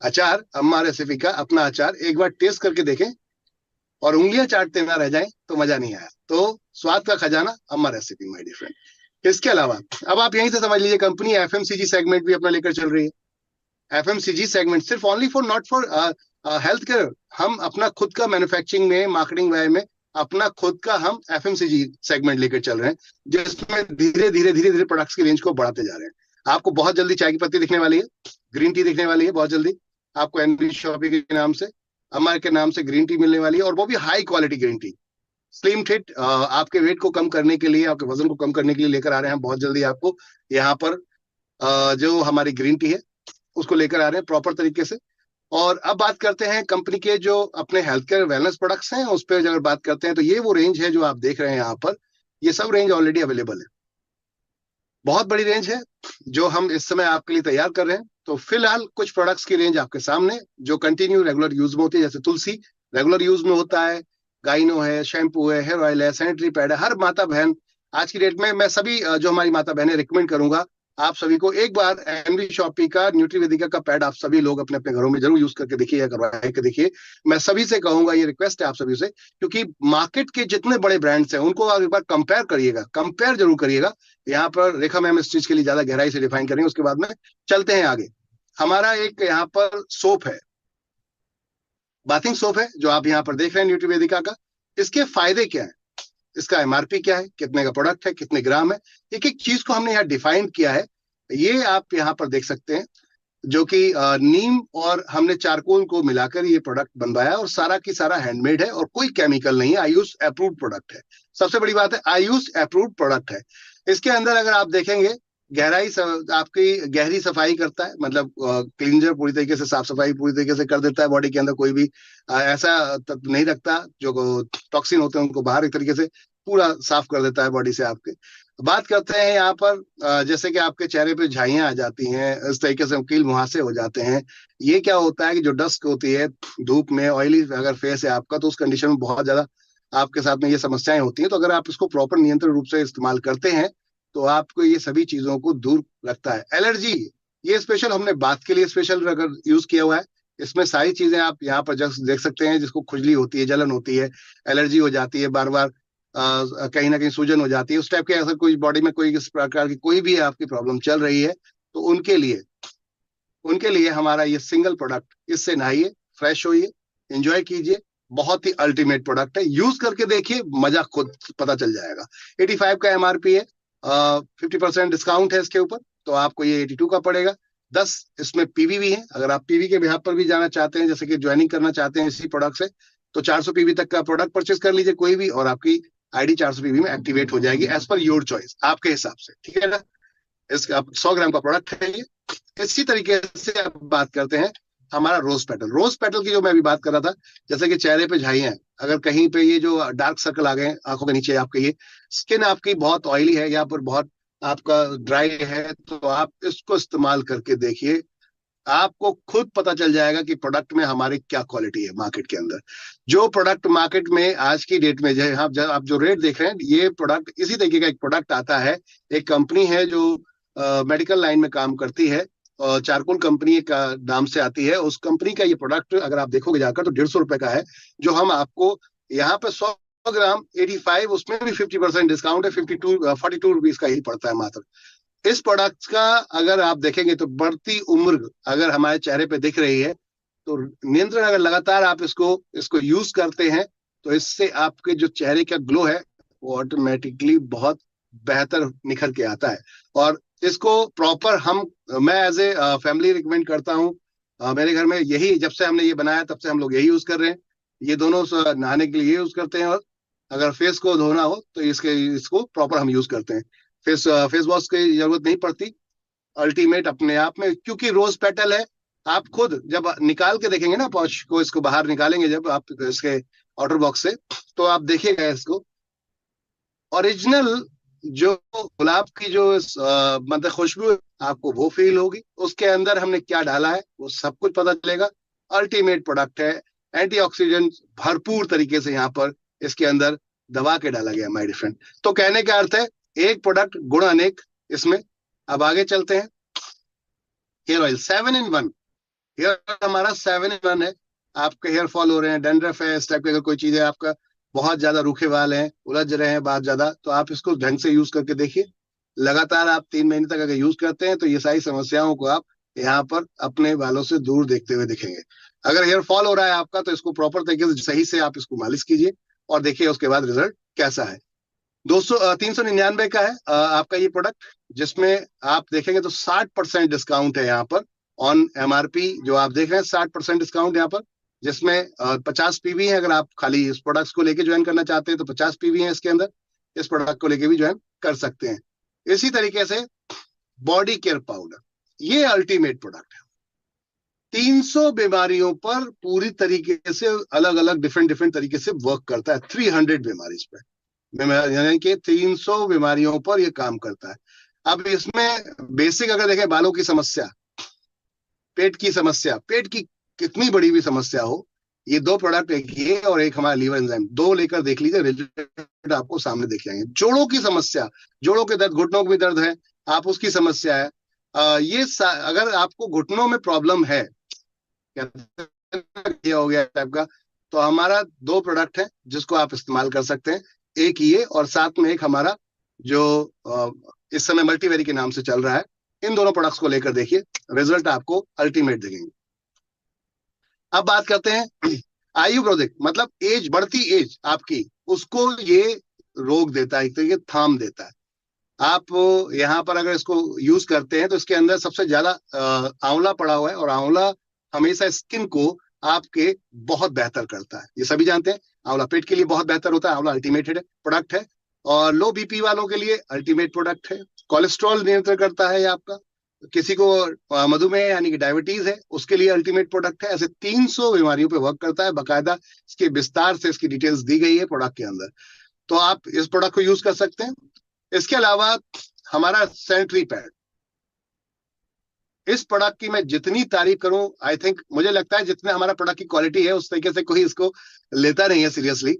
अचार अम्मा रेसिपी का अपना अचार एक बार टेस्ट करके देखें और उंगलियां चाटते ना रह जाएं तो मजा नहीं आया। तो स्वाद का खजाना अम्मा रेसिपी माय डियर फ्रेंड। इसके अलावा अब आप यहीं से समझ लीजिए, कंपनी एफएमसीजी सेगमेंट भी अपना लेकर चल रही है। एफएमसीजी सेगमेंट सिर्फ only for not for health care, हम अपना खुद का मैन्युफैक्चरिंग में, मार्केटिंग वे में अपना खुद का हम एफएमसीजी सेगमेंट लेकर चल रहे हैं, जिसमें धीरे धीरे प्रोडक्ट्स की रेंज को बढ़ाते जा रहे हैं। आपको बहुत जल्दी चाय की पत्ती दिखने वाली है, ग्रीन टी दिखने वाली है बहुत जल्दी आपको, एनबी शॉपी के नाम से, अमर के नाम से ग्रीन टी मिलने वाली है, और वो भी high quality green tea. Slim fit आपके वेट को कम करने के लिए, आपके वजन को कम करने के लिए लेकर आ रहे हैं बहुत जल्दी आपको यहाँ पर जो हमारी ग्रीन टी है उसको लेकर आ रहे हैं प्रॉपर तरीके से। और अब बात करते हैं कंपनी के जो अपने हेल्थ केयर वेलनेस प्रोडक्ट्स हैं उस पर अगर बात करते हैं, तो ये वो रेंज है जो आप देख रहे हैं यहाँ पर, ये सब रेंज ऑलरेडी अवेलेबल है। बहुत बड़ी रेंज है जो हम इस समय आपके लिए तैयार कर रहे हैं। तो फिलहाल कुछ प्रोडक्ट्स की रेंज आपके सामने जो कंटिन्यू रेगुलर यूज में होती है, जैसे तुलसी रेगुलर यूज में होता है, गाइनो है, शैम्पू है, हेयर ऑयल है, सैनिटरी पैड है। हर माता बहन आज की डेट में, मैं सभी जो हमारी माता बहनें रिकमेंड करूंगा आप सभी को, एक बार एनवी शॉपी का न्यूट्रीवेदिका का पैड आप सभी लोग अपने अपने घरों में जरूर यूज करके देखिए या करवा के देखिए। मैं सभी से कहूंगा, ये रिक्वेस्ट है आप सभी से, क्योंकि मार्केट के जितने बड़े ब्रांड्स हैं उनको आप एक बार कंपेयर करिएगा, कंपेयर जरूर करिएगा। यहाँ पर रेखा मैम इस चीज के लिए ज्यादा गहराई से डिफाइन करेंगे, उसके बाद में चलते हैं आगे। हमारा एक यहाँ पर सोप है, बाथिंग सोप है जो आप यहाँ पर देख रहे हैं न्यूट्रीवेदिका का। इसके फायदे क्या है, इसका एमआरपी क्या है, कितने का प्रोडक्ट है, कितने ग्राम है, एक एक चीज को हमने यहाँ डिफाइन किया है। ये आप यहाँ पर देख सकते हैं, जो कि नीम और हमने चारकोल को मिलाकर ये प्रोडक्ट बनवाया, और सारा की सारा हैंडमेड है और कोई केमिकल नहीं है, आयुष अप्रूव्ड प्रोडक्ट है। सबसे बड़ी बात है, आयुष अप्रूव्ड प्रोडक्ट है। इसके अंदर अगर आप देखेंगे, आपकी गहरी सफाई करता है, मतलब क्लींजर पूरी तरीके से, साफ सफाई पूरी तरीके से कर देता है बॉडी के अंदर, कोई भी ऐसा तत्व नहीं रखता जो टॉक्सिन होते हैं उनको बाहर एक तरीके से पूरा साफ कर देता है बॉडी से आपके। बात करते हैं यहाँ पर जैसे कि आपके चेहरे पे झाइयां आ जाती हैं, इस तरीके से कील मुहासे हो जाते हैं। ये क्या होता है कि जो डस्ट होती है धूप में, ऑयली अगर फेस है आपका, तो उस कंडीशन में बहुत ज्यादा आपके साथ में ये समस्याएं होती हैं। तो अगर आप इसको प्रॉपर नियंत्रण रूप से इस्तेमाल करते हैं तो आपको ये सभी चीजों को दूर रखता है। एलर्जी, ये स्पेशल हमने बात के लिए स्पेशल अगर यूज किया हुआ है। इसमें सारी चीजें आप यहाँ पर जस्ट देख सकते हैं, जिसको खुजली होती है, जलन होती है, एलर्जी हो जाती है, बार बार कहीं ना कहीं सूजन हो जाती है, उस टाइप के अगर कोई बॉडी में कोई इस प्रकार की कोई भी आपकी प्रॉब्लम चल रही है, तो उनके लिए हमारा ये सिंगल प्रोडक्ट, इससे नहाइए, फ्रेश होइए, एंजॉय कीजिए। बहुत ही अल्टीमेट प्रोडक्ट है, यूज करके देखिए, मजा खुद पता चल जाएगा। 85 का एमआरपी है, 50% डिस्काउंट है इसके ऊपर, तो आपको ये 82 का पड़ेगा। 10 इसमें पीवी भी है, अगर आप पीवी के बिहार पर भी जाना चाहते हैं, जैसे कि ज्वाइनिंग करना चाहते हैं इसी प्रोडक्ट से, तो 400 पीवी तक का प्रोडक्ट परचेज कर लीजिए कोई भी, और आपकी आईडी 400 पीवी में एक्टिवेट हो जाएगी एज पर योर चॉइस, आपके हिसाब से, ठीक है ना। इसका 100 ग्राम का प्रोडक्ट है ये। इसी तरीके से अब बात करते हैं हमारा रोज पेटल। रोज पेटल की जो मैं अभी बात कर रहा था, जैसे कि चेहरे पे झाइयां, अगर कहीं पे ये जो डार्क सर्कल आ गए आंखों के नीचे, आपके ये स्किन आपकी बहुत ऑयली है या पर बहुत आपका ड्राई है, तो आप इसको इस्तेमाल करके देखिए, आपको खुद पता चल जाएगा कि प्रोडक्ट में हमारी क्या क्वालिटी है। मार्केट के अंदर जो प्रोडक्ट मार्केट में आज की डेट में जो आप जो रेट देख रहे हैं, ये प्रोडक्ट इसी तरीके का एक प्रोडक्ट आता है। एक कंपनी है जो मेडिकल लाइन में काम करती है, चारकोल कंपनी का नाम से आती है। उस कंपनी का ये प्रोडक्ट अगर आप देखोगे जाकर तो 150 रुपए का है, जो हम आपको यहाँ पे 100 ग्राम 85, उसमें भी 50% डिस्काउंट है, 42 रुपीज का ही पड़ता है मात्र। इस प्रोडक्ट का अगर आप देखेंगे तो बढ़ती उम्र अगर हमारे चेहरे पे दिख रही है, तो नियंत्रण अगर लगातार आप इसको इसको यूज करते हैं, तो इससे आपके जो चेहरे का ग्लो है वो ऑटोमेटिकली बहुत बेहतर निखर के आता है। और इसको प्रॉपर मैं एज ए फैमिली रिकमेंड करता हूँ। मेरे घर में यही, जब से हमने ये बनाया तब से हम लोग यही यूज कर रहे हैं। ये दोनों नहाने के लिए यूज करते हैं, और अगर फेस को धोना हो तो इसको प्रॉपर हम यूज करते हैं। फेस वॉश की जरूरत नहीं पड़ती, अल्टीमेट अपने आप में, क्योंकि रोज पेटल है। आप खुद जब निकाल के देखेंगे ना पाउच को, इसको बाहर निकालेंगे जब आप इसके आउटर बॉक्स से, तो आप देखिएगा इसको ओरिजिनल जो गुलाब की जो मतलब खुशबू आपको वो फील होगी। उसके अंदर हमने क्या डाला है वो सब कुछ पता चलेगा। अल्टीमेट प्रोडक्ट है, एंटीऑक्सीडेंट भरपूर तरीके से यहाँ पर इसके अंदर दबा के डाला गया माय डियर फ्रेंड। तो कहने का अर्थ है, एक प्रोडक्ट गुण अनेक इसमें। अब आगे चलते हैं। हेयर ऑयल 7 in 1, हेयर हमारा 7 in 1 है। आपके हेयर फॉल हो रहे हैं, डैंड्रफ है, इस टाइप की अगर कोई चीज है, आपका बहुत ज्यादा रूखे बाल हैं, उलझ रहे हैं बाल ज्यादा, तो आप इसको ढंग से यूज करके देखिए। लगातार आप 3 महीने तक अगर यूज करते हैं तो ये सारी समस्याओं को आप यहाँ पर अपने बालों से दूर देखते हुए दिखेंगे। अगर हेयर फॉल हो रहा है आपका, तो इसको प्रॉपर तरीके से सही से आप इसको मालिश कीजिए और देखिए उसके बाद रिजल्ट कैसा है। 399 का है आपका ये प्रोडक्ट, जिसमें आप देखेंगे तो 60% डिस्काउंट है यहाँ पर ऑन एमआरपी। जो आप देख रहे हैं 60% डिस्काउंट यहाँ पर, जिसमें 50 पीवी है। अगर आप खाली इस प्रोडक्ट्स को लेके ज्वाइन करना चाहते हैं तो 50 पीवी है इसके अंदर, इस प्रोडक्ट को लेके भी ज्वाइन कर सकते हैं। इसी तरीके से बॉडी केयर पाउडर, ये अल्टीमेट प्रोडक्ट है। 300 बीमारियों पर पूरी तरीके से अलग अलग डिफरेंट डिफरेंट तरीके से वर्क करता है। 300 बीमारी पे, यानी कि 300 बीमारियों पर ये काम करता है। अब इसमें बेसिक अगर देखें, बालों की समस्या, पेट की समस्या, पेट की कितनी बड़ी भी समस्या हो, ये 2 प्रोडक्ट, एक ये और एक हमारा लीवर एंजाइम, 2 लेकर देख लीजिए, रिजल्ट आपको सामने दिख जाएंगे। जोड़ों की समस्या, जोड़ों के दर्द, घुटनों में दर्द है, आप उसकी समस्या है, अगर आपको घुटनों में प्रॉब्लम है, ये हो गया टाइप का, तो हमारा 2 प्रोडक्ट है जिसको आप इस्तेमाल कर सकते हैं। एक ये और साथ में एक हमारा जो इस समय मल्टीवेरी के नाम से चल रहा है। इन दोनों प्रोडक्ट्स को लेकर देखिए, रिजल्ट आपको अल्टीमेट दिखेंगे। अब बात करते हैं आयु वृद्धि, मतलब एज, बढ़ती एज आपकी, उसको ये रोक देता है, एक तरीके थाम देता है। आप यहाँ पर अगर इसको यूज करते हैं तो इसके अंदर सबसे ज्यादा आंवला पड़ा हुआ है, और आंवला हमेशा स्किन को आपके बहुत बेहतर करता है, ये सभी जानते हैं। आंवला पेट के लिए बहुत बेहतर होता है, आंवला अल्टीमेटेड प्रोडक्ट है। और लो बीपी वालों के लिए अल्टीमेट प्रोडक्ट है। कोलेस्ट्रॉल नियंत्रण करता है ये आपका। किसी को मधुमेह यानी कि डायबिटीज है, उसके लिए अल्टीमेट प्रोडक्ट है। ऐसे 300 बीमारियों पे वर्क करता है, बाकायदा इसके विस्तार से इसकी डिटेल्स दी गई है प्रोडक्ट के अंदर, तो आप इस प्रोडक्ट को यूज कर सकते हैं। इसके अलावा हमारा सैनिटरी पैड, इस प्रोडक्ट की मैं जितनी तारीफ करूं, आई थिंक, मुझे लगता है जितने हमारा प्रोडक्ट की क्वालिटी है उस तरीके से कोई इसको लेता नहीं है सीरियसली।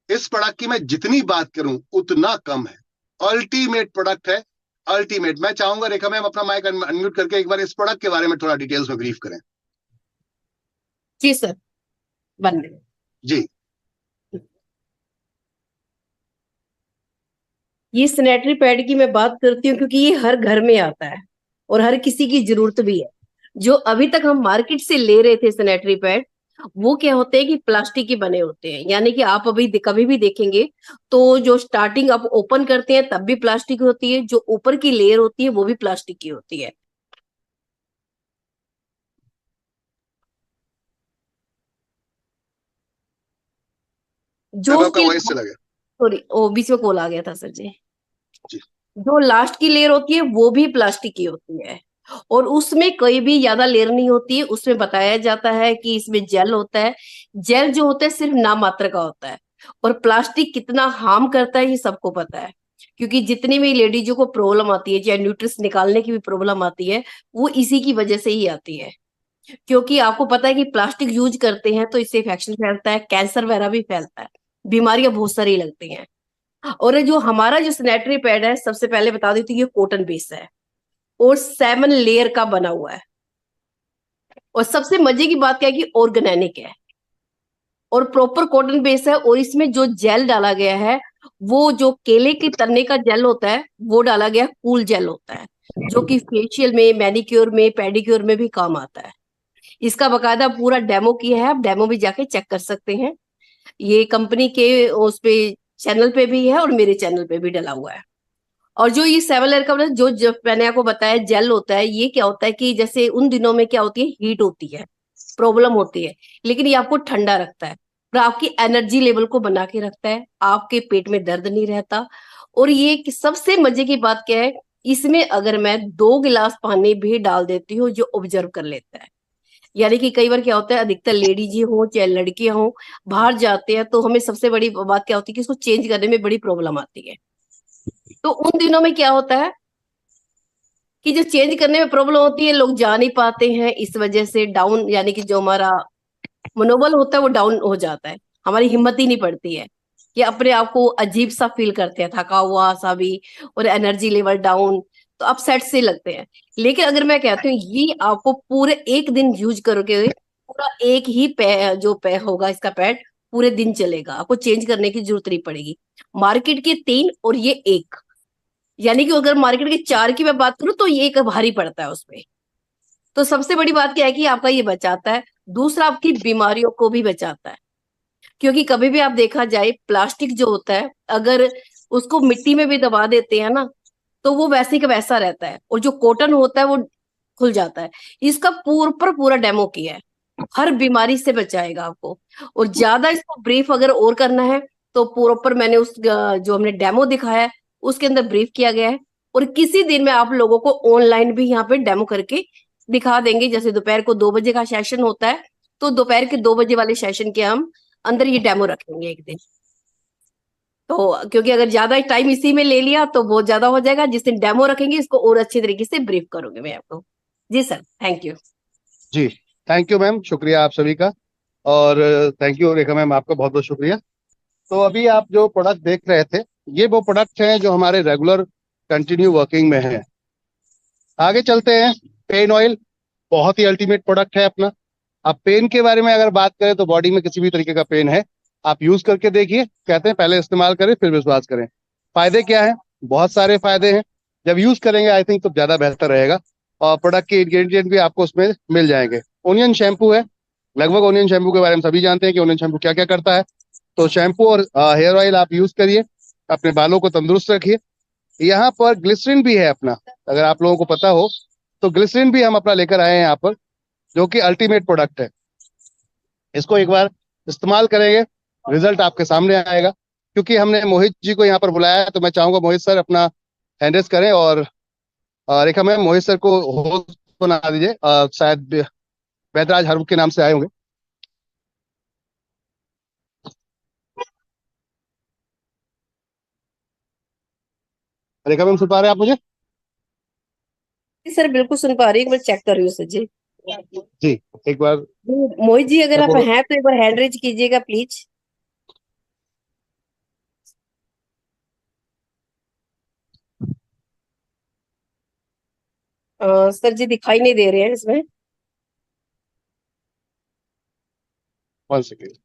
इस प्रोडक्ट की मैं जितनी बात करूं उतना कम है। अल्टीमेट प्रोडक्ट है, अल्टीमेट। मैं चाहूंगा रेखा मैम अपना माइक अनम्यूट करके एक बार इस प्रोडक्ट के बारे में थोड़ा डिटेल्स में ब्रीफ करें। जी सर, 1 मिनट जी। ये सैनिटरी पैड की मैं बात करती हूँ क्योंकि ये हर घर में आता है और हर किसी की जरूरत भी है। जो अभी तक हम मार्केट से ले रहे थे सैनिटरी पैड, वो क्या होते हैं कि प्लास्टिक के बने होते हैं। यानी कि आप अभी कभी भी देखेंगे तो जो स्टार्टिंग आप ओपन करते हैं तब भी प्लास्टिक होती है, जो ऊपर की लेयर होती है वो भी प्लास्टिक की होती है। जो अब आपका उसकी, वॉइस चला गया। सॉरी वो बीच में कॉल आ गया था सर जी। जी। जो लास्ट की लेयर होती है वो भी प्लास्टिक की होती है, और उसमें कोई भी ज्यादा लेयर नहीं होती है। उसमें बताया जाता है कि इसमें जेल होता है। जेल जो होता है सिर्फ नाम मात्र का होता है, और प्लास्टिक कितना हार्म करता है ये सबको पता है। क्योंकि जितनी भी लेडीजों को प्रॉब्लम आती है, चाहे न्यूट्रिस निकालने की भी प्रॉब्लम आती है, वो इसी की वजह से ही आती है। क्योंकि आपको पता है कि प्लास्टिक यूज करते हैं तो इससे इन्फेक्शन फैलता है, कैंसर वगैरह भी फैलता है, बीमारियां बहुत सारी लगती हैं। और ये जो हमारा जो सैनिटरी पैड है, सबसे पहले बता देती हूँ, ये कॉटन बेस है और 7 लेयर का बना हुआ है। और सबसे मजे की बात क्या है कि ऑर्गेनिक है और प्रॉपर कॉटन बेस है। और इसमें जो जेल डाला गया है, वो जो केले के तने का जेल होता है वो डाला गया, कूल जेल होता है, जो कि फेशियल में, मैनिक्योर में, पेडिक्योर में भी काम आता है। इसका बकायदा पूरा डेमो किया है, आप डेमो भी जाके चेक कर सकते हैं। ये कंपनी के उस पे चैनल पे भी है और मेरे चैनल पे भी डला हुआ है। और जो ये 7 लेयर का जो मैंने आपको बताया जेल होता है, ये क्या होता है कि जैसे उन दिनों में क्या होती है, हीट होती है, प्रॉब्लम होती है, लेकिन ये आपको ठंडा रखता है और आपकी एनर्जी लेवल को बना के रखता है। आपके पेट में दर्द नहीं रहता। और ये सबसे मजे की बात क्या है, इसमें अगर मैं 2 गिलास पानी भी डाल देती हूँ, जो ऑब्जर्व कर लेता है। यानी कि कई बार क्या होता है, अधिकतर लेडीज ही हो चाहे लड़कियां हो, बाहर जाते हैं तो हमें सबसे बड़ी बात क्या होती है कि इसको चेंज करने में बड़ी प्रॉब्लम आती है। तो उन दिनों में क्या होता है कि जो चेंज करने में प्रॉब्लम होती है, लोग जा नहीं पाते हैं, इस वजह से डाउन, यानी कि जो हमारा मनोबल होता है वो डाउन हो जाता है। हमारी हिम्मत ही नहीं पड़ती है कि अपने आप को अजीब सा फील करते हैं, थका हुआ सा भी, और एनर्जी लेवल डाउन। तो आप सेट से लगते हैं। लेकिन अगर मैं कहती हूँ ये आपको पूरे एक दिन यूज करके, पूरा एक ही जो होगा इसका पैड पूरे दिन चलेगा, आपको चेंज करने की जरूरत नहीं पड़ेगी। मार्केट के 3 और ये एक, यानी कि अगर मार्केट के 4 की मैं बात करूं तो ये एक भारी पड़ता है उसमें। तो सबसे बड़ी बात क्या है कि आपका ये बचाता है। दूसरा, आपकी बीमारियों को भी बचाता है, क्योंकि कभी भी आप देखा जाए प्लास्टिक जो होता है, अगर उसको मिट्टी में भी दबा देते हैं ना, तो वो वैसे का वैसा रहता है, और जो कॉटन होता है वो खुल जाता है। इसका पूरा डेमो किया है, हर बीमारी से बचाएगा आपको। और ज्यादा इसको ब्रीफ अगर और करना है तो प्रॉपर मैंने उस जो हमने डेमो दिखाया है उसके अंदर ब्रीफ किया गया है। और किसी दिन मैं आप लोगों को ऑनलाइन भी यहाँ पे डेमो करके दिखा देंगे। जैसे दोपहर को 2 बजे का सेशन होता है, तो दोपहर के 2 बजे वाले सेशन के हम अंदर ये डेमो रखेंगे एक दिन। तो क्योंकि अगर ज्यादा टाइम इसी में ले लिया तो बहुत ज्यादा हो जाएगा, जिस दिन डेमो रखेंगे इसको और अच्छे तरीके से ब्रीफ करूंगी मैं आपको। जी सर, थैंक यू। जी, थैंक यू मैम, शुक्रिया आप सभी का। और थैंक यू रेखा मैम, आपका बहुत बहुत शुक्रिया। तो अभी आप जो प्रोडक्ट देख रहे थे, ये वो प्रोडक्ट हैं जो हमारे रेगुलर कंटिन्यू वर्किंग में हैं। आगे चलते हैं। पेन ऑयल बहुत ही अल्टीमेट प्रोडक्ट है अपना। अब पेन के बारे में अगर बात करें तो बॉडी में किसी भी तरीके का पेन है, आप यूज करके देखिए। कहते हैं पहले इस्तेमाल करें फिर विश्वास करें। फायदे क्या है? बहुत सारे फायदे हैं। जब यूज करेंगे आई थिंक तो ज्यादा बेहतर रहेगा। और प्रोडक्ट के इंग्रेडिएंट भी आपको उसमें मिल जाएंगे। ओनियन शैम्पू है। लगभग ओनियन शैम्पू के बारे में सभी जानते हैं कि ओनियन शैम्पू क्या क्या करता है। तो शैम्पू और हेयर ऑयल आप यूज करिए, अपने बालों को तंदुरुस्त रखिए। यहाँ पर ग्लिसरीन भी है अपना, अगर आप लोगों को पता हो तो ग्लिसरीन भी हम अपना लेकर आए हैं यहाँ पर, जो कि अल्टीमेट प्रोडक्ट है। इसको एक बार इस्तेमाल करेंगे, रिजल्ट आपके सामने आएगा। क्योंकि हमने मोहित जी को यहाँ पर बुलाया है तो मैं चाहूंगा मोहित सर अपना हैंड रेस करें। और रेखा मैम, मोहित सर को होस्ट बना दीजिए। शायद बैदराज हर्ब के नाम से आए होंगे। रेखा मैम, सुन पा रहे हैं आप मुझे? जी सर, बिल्कुल सुन पा रही हूँ, मैं चेक कर रही हूँ सर जी। जी, एक बार मोहित जी अगर मैं आप हैं तो एक बार हैंड रेज कीजिएगा प्लीज। सर जी दिखाई नहीं दे रहे हैं इसमें। 1 सेकेंड।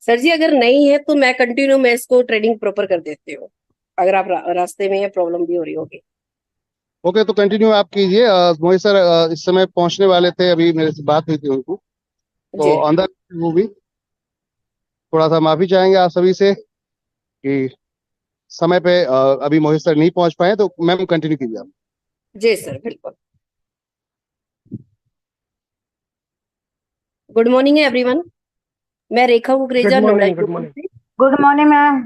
सर जी अगर नहीं है तो मैं इसको ट्रेडिंग प्रॉपर कर देती हूँ, अगर आप रास्ते में या प्रॉब्लम भी हो रही होगी। ओके, तो कंटिन्यू आप कीजिए। मोहित सर इस समय पहुंचने वाले थे, अभी मेरे से बात हुई थी उनको। तो जी अंदर वो भी थोड़ा सा माफी चाहेंगे आप सभी से कि समय पे अभी मोहित सर नहीं पहुंच पाए। तो मैम कंटिन्यू कीजिए आप। जी सर, बिल्कुल। Good morning everyone. मैं Rekha good Kukreja, Noida morning. Good UP morning. से। Good morning ma'am.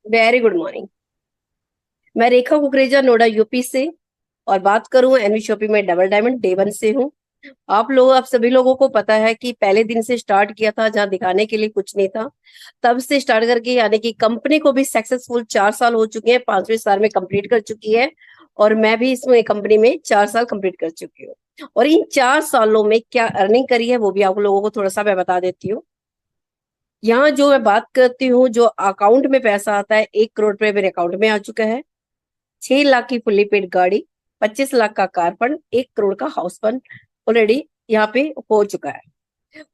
Very good morning. मैं रेखा कुकरेजा, नोएडा यूपी से, और बात करूं एनवी शॉपिंग में डबल डायमंड डे 1 से हूं। आप सभी लोगों को पता है कि पहले दिन से स्टार्ट किया था, जहां दिखाने के लिए कुछ नहीं था, तब से स्टार्ट करके यानी कि कंपनी को भी सक्सेसफुल 4 साल हो चुके हैं, 5वें साल में कंप्लीट कर चुकी है। और मैं भी इसमें कंपनी में 4 साल कंप्लीट कर चुकी हूँ। और इन 4 सालों में क्या अर्निंग करी है वो भी आप लोगों को थोड़ा सा मैं बता देती हूँ। यहाँ जो मैं बात करती हूँ, जो अकाउंट में पैसा आता है, 1 करोड़ रुपए मेरे अकाउंट में आ चुका है। 6 लाख की फुल्ली पेड गाड़ी, 25 लाख का कार फंड, 1 करोड़ का हाउस फंड ऑलरेडी यहाँ पे हो चुका है।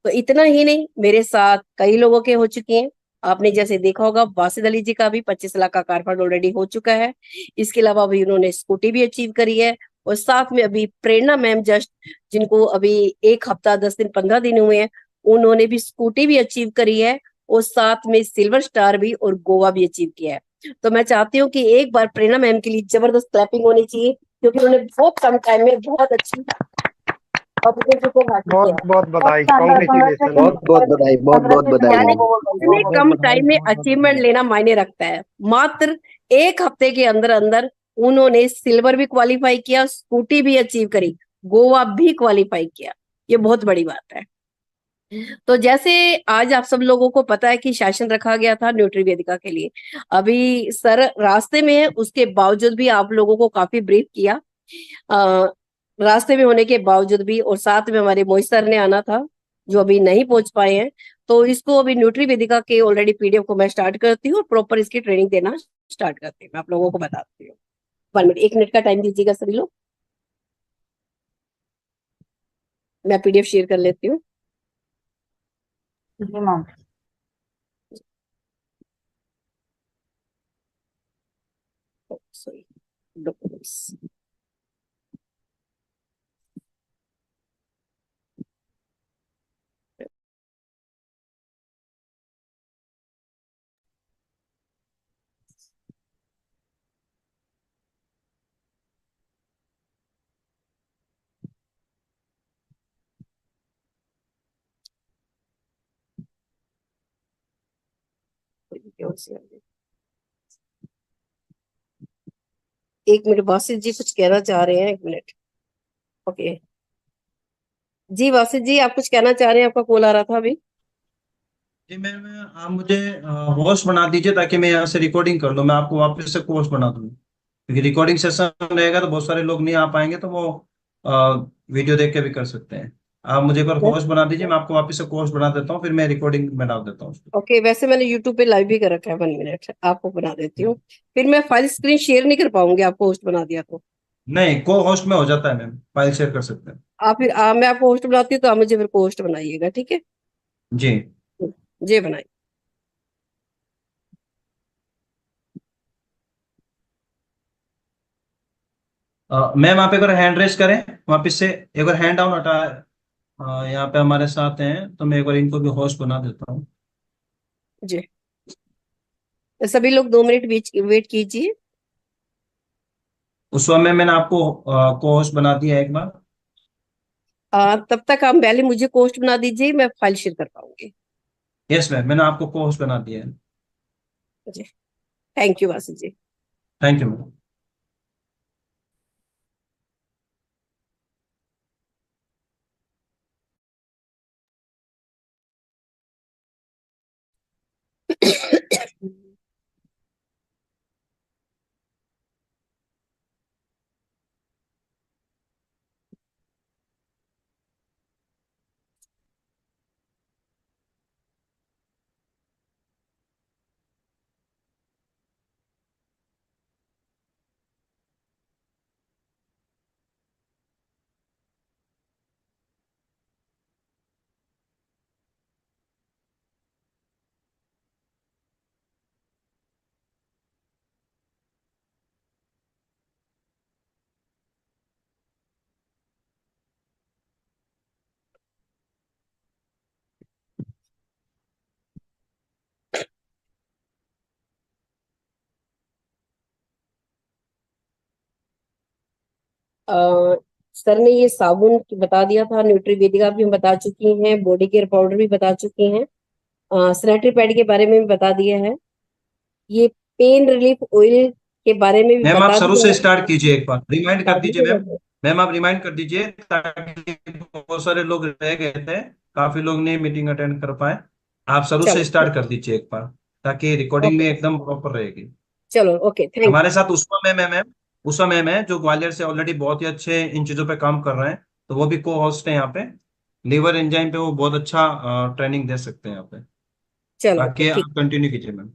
तो इतना ही नहीं, मेरे साथ कई लोगों के हो चुके हैं। आपने जैसे देखा होगा वासिद अली जी का भी 25 लाख का कार फंड ऑलरेडी हो चुका है। इसके अलावा अभी उन्होंने स्कूटी भी अचीव करी है। और साथ में अभी प्रेरणा मैम जस्ट, जिनको अभी 1 हफ्ता 10 दिन 15 दिन हुए हैं, उन्होंने भी स्कूटी भी अचीव करी है। और साथ में सिल्वर स्टार भी और गोवा भी अचीव किया है। तो मैं चाहती हूँ कि एक बार प्रेरणा मैम के लिए जबरदस्त क्लैपिंग होनी चाहिए, क्योंकि उन्होंने बहुत कम टाइम में बहुत अच्छी अपॉर्चुनिटी को हासिल बहुत किया। बहुत बधाई, शानदार, कॉन्ग्रेचुलेशन। congratulations बहुत बहुत बधाई, बहुत बहुत बधाई यानी मैम। इतने बहुत कम बधाई, टाइम में बहुत अचीवमेंट बधाई। लेना मायने रखता है। मात्र 1 हफ्ते के अंदर अंदर उन्होंने सिल्वर भी क्वालिफाई किया, स्कूटी भी अचीव करी, गोवा भी क्वालिफाई किया। ये बहुत बड़ी बात है। तो जैसे आज आप सब लोगों को पता है कि सेशन रखा गया था न्यूट्री वेदिका के लिए। अभी सर रास्ते में है, उसके बावजूद भी आप लोगों को काफी ब्रीफ किया। आ, रास्ते में होने के बावजूद भी, और साथ में हमारे मोहित सर ने आना था जो अभी नहीं पहुंच पाए हैं। तो इसको अभी न्यूट्री वेदिका के ऑलरेडी पीडीएफ को मैं स्टार्ट करती हूँ, प्रॉपर इसकी ट्रेनिंग देना स्टार्ट करती हूँ, मैं आप लोगों को बताती हूँ। 1 मिनट, 1 मिनट का टाइम दीजिएगा सभी लोग, मैं पीडीएफ शेयर कर लेती हूँ। जी मैम। Sorry, documents. एक मिनट, वासित जी कुछ कहना चाह रहे हैं, 1 मिनट। ओके जी, वासित जी आप कुछ कहना चाह रहे हैं, आपका कॉल आ रहा था अभी। जी मैम, आप मुझे होस्ट बना दीजिए ताकि मैं यहाँ से रिकॉर्डिंग कर लूँ, मैं आपको वापस से होस्ट बना दूंगा, क्योंकि रिकॉर्डिंग सेशन रहेगा तो बहुत सारे लोग नहीं आ पाएंगे, तो वो वीडियो देख के भी कर सकते हैं। आप मुझे एक बार होस्ट बना दीजिए, मैं आपको वापस से होस्ट बना देता हूँ, फिर मैं रिकॉर्डिंग में डाल देता हूँ उसको। ओके, वैसे मैंने यूट्यूब पे लाइव भी कर रखा है, 1 मिनट आपको बना देती हूँ, फिर मैं फाइल स्क्रीन शेयर नहीं कर पाऊंगी, आपको होस्ट बना दिया तो। नहीं, को होस्ट में हो जाता है मैम, फाइल शेयर कर सकते हैं। आप फिर मैं आपको होस्ट बनाती हूँ तो आप मुझे फिर होस्ट बनाइएगा, ठीक है जी। जी, बनाइए। मैम आप एक बार हैंड रेस करें, वापस से एक बार हैंड डाउन हटा, यहाँ पे हमारे साथ हैं, तो मैं एक बार इनको भी होस्ट बना देता हूँ। जी, तो सभी लोग 2 मिनट वेट कीजिए। उस समय मैंने आपको को होस्ट बना दिया एक बार। तब तक आप पहले मुझे होस्ट बना दीजिए, मैं फाइल शेयर कर पाऊंगी। यस मैम, मैंने आपको को होस्ट बना दिया है। जी, thank you Vasi ji. Thank you ma'am. Sir ने ये साबुन बता दिया था, न्यूट्रीवेदिका भी हम बता चुकी हैं, बॉडी केयर पाउडर भी बता चुकी हैं, सैनिटरी पैड के बारे में भी बता दिया है, ये पेन रिलीफ ऑयल के बारे में भी मैम आप बता शुरू दिया से है। स्टार्ट कीजिए, एक बार रिमाइंड कर दीजिए मैम। हाँ, मैम आप रिमाइंड कर दीजिए, ताकि बहुत सारे लोग रह गए थे, काफी लोग नहीं मीटिंग अटेंड कर पाए। आप शुरू से चलो स्टार्ट कर दीजिए एक बार, ताकि रिकॉर्डिंग में ओके, एकदम प्रॉपर रहेगी। चलो ओके, थैंक हमारे साथ उस समय मैम, उस समय में जो ग्वालियर से ऑलरेडी बहुत ही अच्छे इन चीजों पे काम कर रहे हैं, तो वो भी को होस्ट है यहाँ पे। लीवर एंजाइम पे वो बहुत अच्छा ट्रेनिंग दे सकते हैं यहाँ पे। चलो ओके, बाकी ठीक आप कंटिन्यू कीजिए मैम।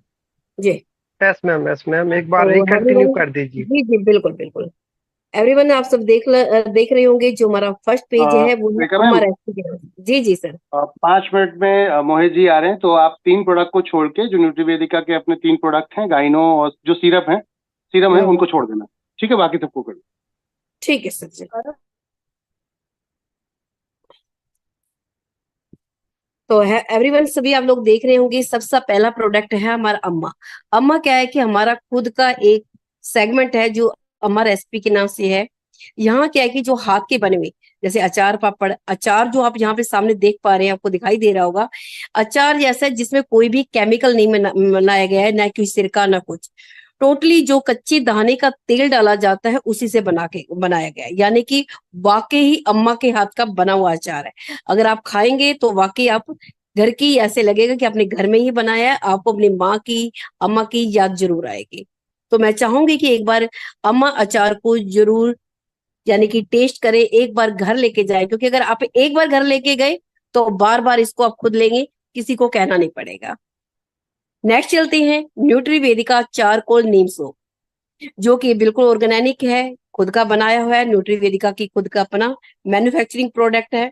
जी। यस मैम, यस मैम, एक बार तो रिकंटिन्यू एवरीवन, कर दीजिए। जी जी बिल्कुल बिल्कुल, एवरीवन आप सब देख रहे होंगे, जो हमारा फर्स्ट पेज है वो है रेखा अम्मा मैम, रेसिपी के नाम से। जी जी सर। 5 मिनट में मोहित जी आ रहे हैं, तो आप 3 प्रोडक्ट को छोड़ के, जो न्यूट्रीवेदिका के अपने 3 प्रोडक्ट हैं, गाइनो और जो सीरम है, उनको छोड़ देना। ठीक है, बाकी सबको कर दो। ठीक है सर जी। तो है एवरीवन, सभी आप लोग देख रहे होंगे, सबसे पहला प्रोडक्ट है हमारा अम्मा। अम्मा क्या है कि हमारा खुद का एक सेगमेंट है जो अम्मा रेसिपी के नाम से है। यहाँ क्या है कि जो हाथ के बने हुए, जैसे अचार पापड़, अचार जो आप यहाँ पे सामने देख पा रहे हैं, आपको दिखाई दे रहा होगा, अचार जैसा है जिसमें कोई भी केमिकल नहीं बनाया गया है, ना कोई सिरका ना कुछ, टोटली जो कच्ची दाने का तेल डाला जाता है उसी से बनाया गया है, यानी कि वाकई ही अम्मा के हाथ का बना हुआ अचार है। अगर आप खाएंगे तो वाकई आप घर की, ऐसे लगेगा कि आपने घर में ही बनाया है, आपको अपनी माँ की, अम्मा की याद जरूर आएगी। तो मैं चाहूंगी कि एक बार अम्मा अचार को जरूर, यानी कि टेस्ट करें, एक बार घर लेके जाए, क्योंकि अगर आप एक बार घर लेके गए तो बार बार इसको आप खुद लेंगे किसी को कहना नहीं पड़ेगा। नेक्स्ट चलते हैं न्यूट्रीवेदिका चारकोल नीम सोप, जो कि बिल्कुल ऑर्गेनिक है, खुद का बनाया हुआ है। न्यूट्रीवेदिका की खुद का अपना मैन्युफैक्चरिंग प्रोडक्ट है।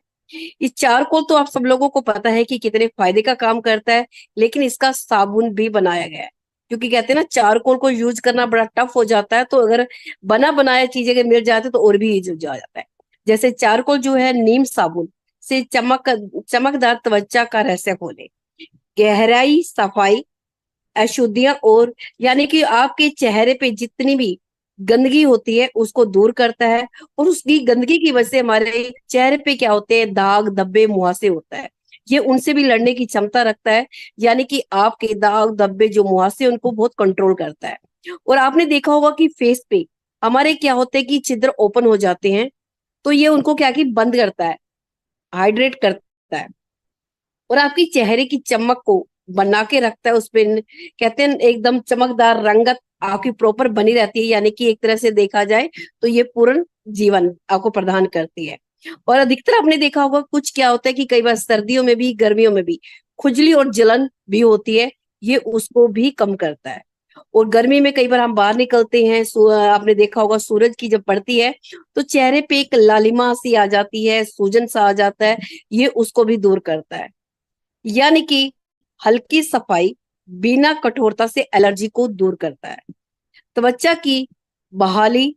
इस चारकोल तो आप सब लोगों को पता है कि कितने फायदे का काम करता है, लेकिन इसका साबुन भी बनाया गया है, क्योंकि कहते हैं ना चारकोल को यूज करना बड़ा टफ हो जाता है, तो अगर बना बनाया चीजें अगर मिल जाते तो और भी इजी हो जाता है। जैसे चारकोल जो है नीम साबुन से चमकदार त्वचा का रहस्य खोले, गहराई, सफाई, अशुद्धियां और यानी कि आपके चेहरे पे जितनी भी गंदगी होती है उसको दूर करता है। और उसकी गंदगी की वजह से हमारे चेहरे पे क्या होते हैं, दाग, धब्बे, मुहासे होता है, ये उनसे भी लड़ने की क्षमता रखता है। यानी कि आपके दाग, धब्बे, जो मुहासे, उनको बहुत कंट्रोल करता है। और आपने देखा होगा कि फेस पे हमारे क्या होते हैं कि छिद्र ओपन हो जाते हैं, तो ये उनको क्या कि बंद करता है, हाइड्रेट करता है, और आपकी चेहरे की चमक को बना के रखता है। उस पे कहते हैं एकदम चमकदार रंगत आपकी प्रॉपर बनी रहती है, यानी कि एक तरह से देखा जाए तो ये पूर्ण जीवन आपको प्रदान करती है। और अधिकतर आपने देखा होगा कुछ क्या होता है कि कई बार सर्दियों में भी, गर्मियों में भी खुजली और जलन भी होती है, ये उसको भी कम करता है। और गर्मी में कई बार हम बाहर निकलते हैं, आपने देखा होगा सूरज की जब पड़ती है तो चेहरे पे एक लालिमा सी आ जाती है, सूजन सा आ जाता है, ये उसको भी दूर करता है। यानी कि हल्की सफाई बिना कठोरता से एलर्जी को दूर करता है। त्वचा की बहाली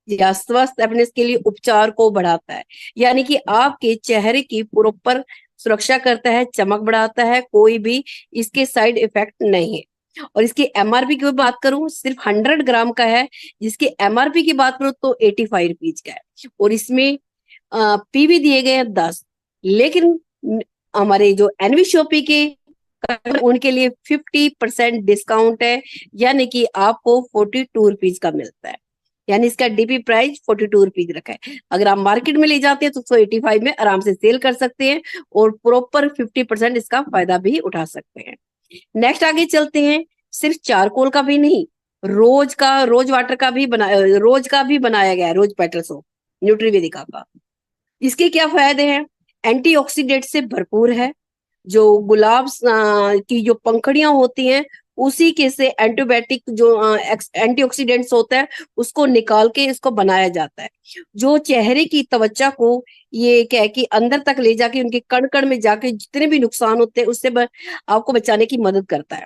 या स्वस्थ अपने के लिए उपचार को बढ़ाता है, यानी कि आपके चेहरे की प्रॉपर सुरक्षा करता है, चमक बढ़ाता है, कोई भी इसके साइड इफेक्ट नहीं है। और इसकी एमआरपी की बात करूं, सिर्फ 100 ग्राम का है, जिसकी एमआरपी की बात करूं तो 85 रुपीज का है। और इसमें पीवी दिए गए हैं 10, लेकिन हमारे जो एनवी शॉपी के उनके लिए 50% डिस्काउंट है, यानी कि आपको 42 रुपीज का मिलता है। यानी इसका डीपी प्राइस 42 रुपीज रखा है। अगर आप मार्केट में ले जाते हैं तो 185 में आराम से सेल कर सकते हैं और प्रॉपर 50% इसका फायदा भी उठा सकते हैं। नेक्स्ट आगे चलते हैं, सिर्फ चारकोल का भी नहीं, रोज वाटर का भी रोज का भी बनाया गया है, रोज पेटल सोप न्यूट्रीवेदिका का। इसके क्या फायदे हैं? एंटीऑक्सीडेंट से भरपूर है, जो गुलाब की जो पंखड़ियां होती हैं उसी के से एंटीबायोटिक जो एंटीऑक्सीडेंट्स होता है उसको निकाल के इसको बनाया जाता है, जो चेहरे की त्वचा को ये क्या है कि अंदर तक ले जाके उनके कण कण में जाके जितने भी नुकसान होते हैं उससे आपको बचाने की मदद करता है।